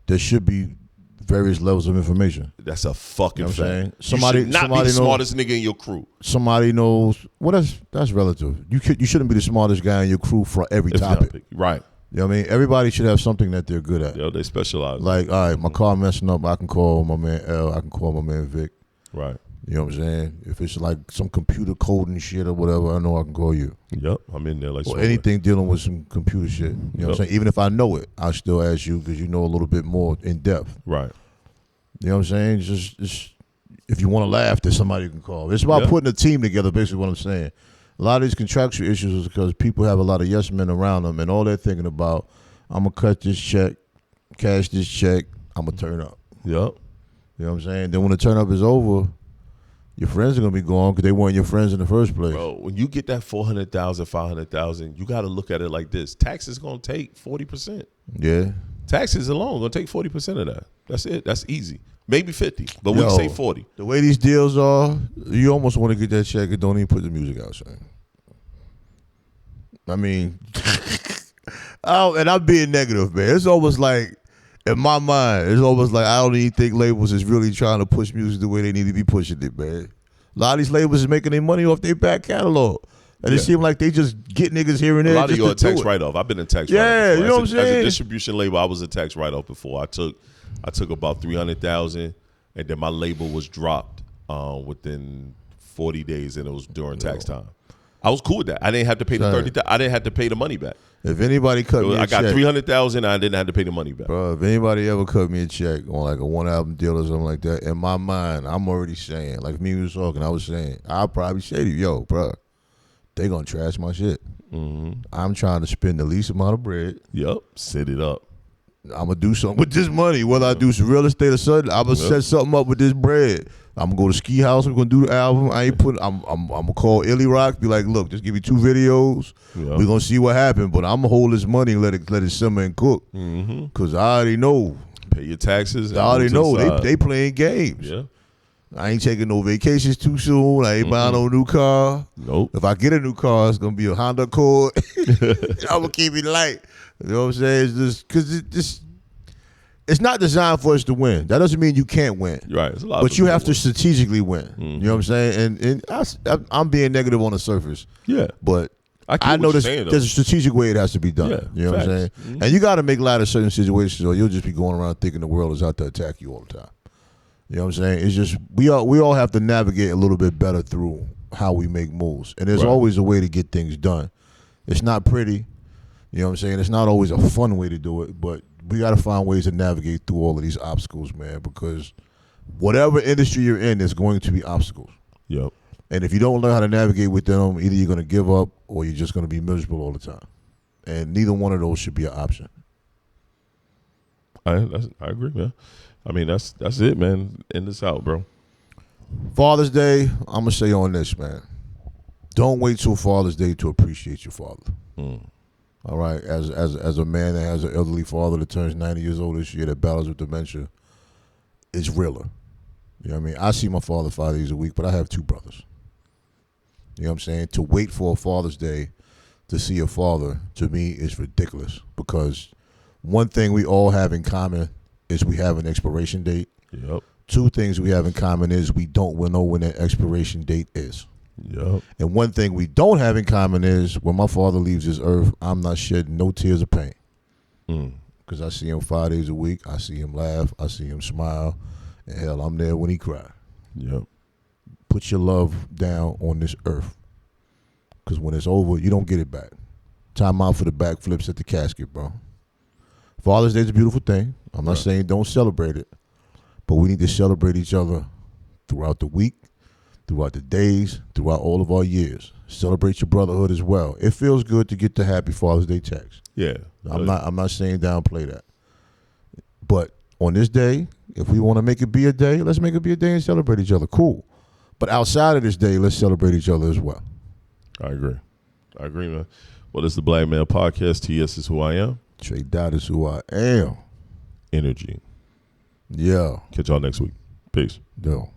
there should be various levels of information. That's a fucking fact. Saying? Somebody be the smartest nigga in your crew. Somebody knows. Well, that's relative. You shouldn't be the smartest guy in your crew for every topic. Right. You know what I mean? Everybody should have something that they're good at. Yo, they specialize. Like, all right, my car messing up, I can call my man L. I can call my man Vic. Right. You know what I'm saying? If it's like some computer coding shit or whatever, I know I can call you. Yep, I'm in there like. Or anything dealing with some computer shit. You know what I'm saying? Even if I know it, I'll still ask you because you know a little bit more in depth. Right. You know what I'm saying? Just if you want to laugh, there's somebody you can call. It's about putting a team together, basically what I'm saying. A lot of these contractual issues is because people have a lot of yes men around them, and all they're thinking about, I'm going to cut this check, cash this check, I'm going to turn up. Yep. You know what I'm saying? Then when the turn up is over, your friends are going to be gone because they weren't your friends in the first place. Bro, when you get that 400,000, 500,000, you got to look at it like this. Taxes going to take 40%. Yeah. Taxes alone going to take 40% of that. That's it. That's easy. Maybe 50, but we can say 40. The way these deals are, you almost want to get that check and don't even put the music out, son. I mean, and I'm being negative, man. It's almost like, in my mind, it's almost like I don't even think labels is really trying to push music the way they need to be pushing it, man. A lot of these labels is making their money off their back catalog. And it seems like they just get niggas here and there. A lot of you are tax write-off. I've been in tax write-off. Yeah, you know what I'm saying? As a distribution label, I was a tax write-off before. I took about 300,000, and then my label was dropped within 40 days, and it was during tax time. I was cool with that. I didn't have to pay the 30,000. I didn't have to pay the money back. If anybody cut me a check, I got 300,000. I didn't have to pay the money back. Bro, if anybody ever cut me a check on like a one album deal or something like that, in my mind, I'm already saying, like me was talking, I was saying, I'll probably say to you, yo, bro, they gonna trash my shit. Mm-hmm. I'm trying to spend the least amount of bread. Yep, set it up. I'm gonna do something with this money. Whether I do some real estate or something, I'm gonna set something up with this bread. I'm gonna go to Ski House. I'm gonna do the album. I'm gonna call Illy Rock. Be like, look, just give me 2 videos. Yep. We're gonna see what happens. But I'm gonna hold this money and let it simmer and cook. Mm-hmm. Cause I already know. Pay your taxes. I already know they playing games. Yeah. I ain't taking no vacations too soon. I ain't buying no new car. Nope. If I get a new car, it's gonna be a Honda Accord. I'm gonna keep it light. You know what I'm saying? It's just because it's not designed for us to win. That doesn't mean you can't win. Right. It's a lot but you have to strategically win. Mm-hmm. You know what I'm saying? And I'm being negative on the surface. Yeah. But I know there's a strategic way it has to be done. Yeah, you know what I'm saying? Mm-hmm. And you got to make light of certain situations, or you'll just be going around thinking the world is out to attack you all the time. You know what I'm saying? It's just we all have to navigate a little bit better through how we make moves. And there's always a way to get things done. It's not pretty. You know what I'm saying? It's not always a fun way to do it, but we got to find ways to navigate through all of these obstacles, man, because whatever industry you're in, there's going to be obstacles. Yep. And if you don't learn how to navigate with them, either you're going to give up or you're just going to be miserable all the time. And neither one of those should be an option. I agree, man. I mean, that's it, man. End this out, bro. Father's Day, I'm going to say on this, man. Don't wait till Father's Day to appreciate your father. All right? As a man that has an elderly father that turns 90 years old this year that battles with dementia, it's realer. You know what I mean? I see my father 5 days a week, but I have 2 brothers. You know what I'm saying? To wait for a Father's Day to see a father, to me, is ridiculous. Because one thing we all have in common is we have an expiration date. Yep. 2 things we have in common is we don't know when that expiration date is. Yep. And one thing we don't have in common is when my father leaves this earth, I'm not shedding no tears of pain. Because I see him 5 days a week. I see him laugh. I see him smile. And hell, I'm there when he cries. Yep. Put your love down on this earth. Because when it's over, you don't get it back. Time out for the backflips at the casket, bro. Father's Day is a beautiful thing. I'm not saying don't celebrate it. But we need to celebrate each other throughout the week, throughout the days, throughout all of our years. Celebrate your brotherhood as well. It feels good to get the happy Father's Day text. Yeah. I'm not saying downplay that. But on this day, if we want to make it be a day, let's make it be a day and celebrate each other. Cool. But outside of this day, let's celebrate each other as well. I agree, man. Well, this is the Black Man Podcast. TS is who I am. Tre-Dot is who I am. Energy. Yeah. Catch y'all next week. Peace. Yo.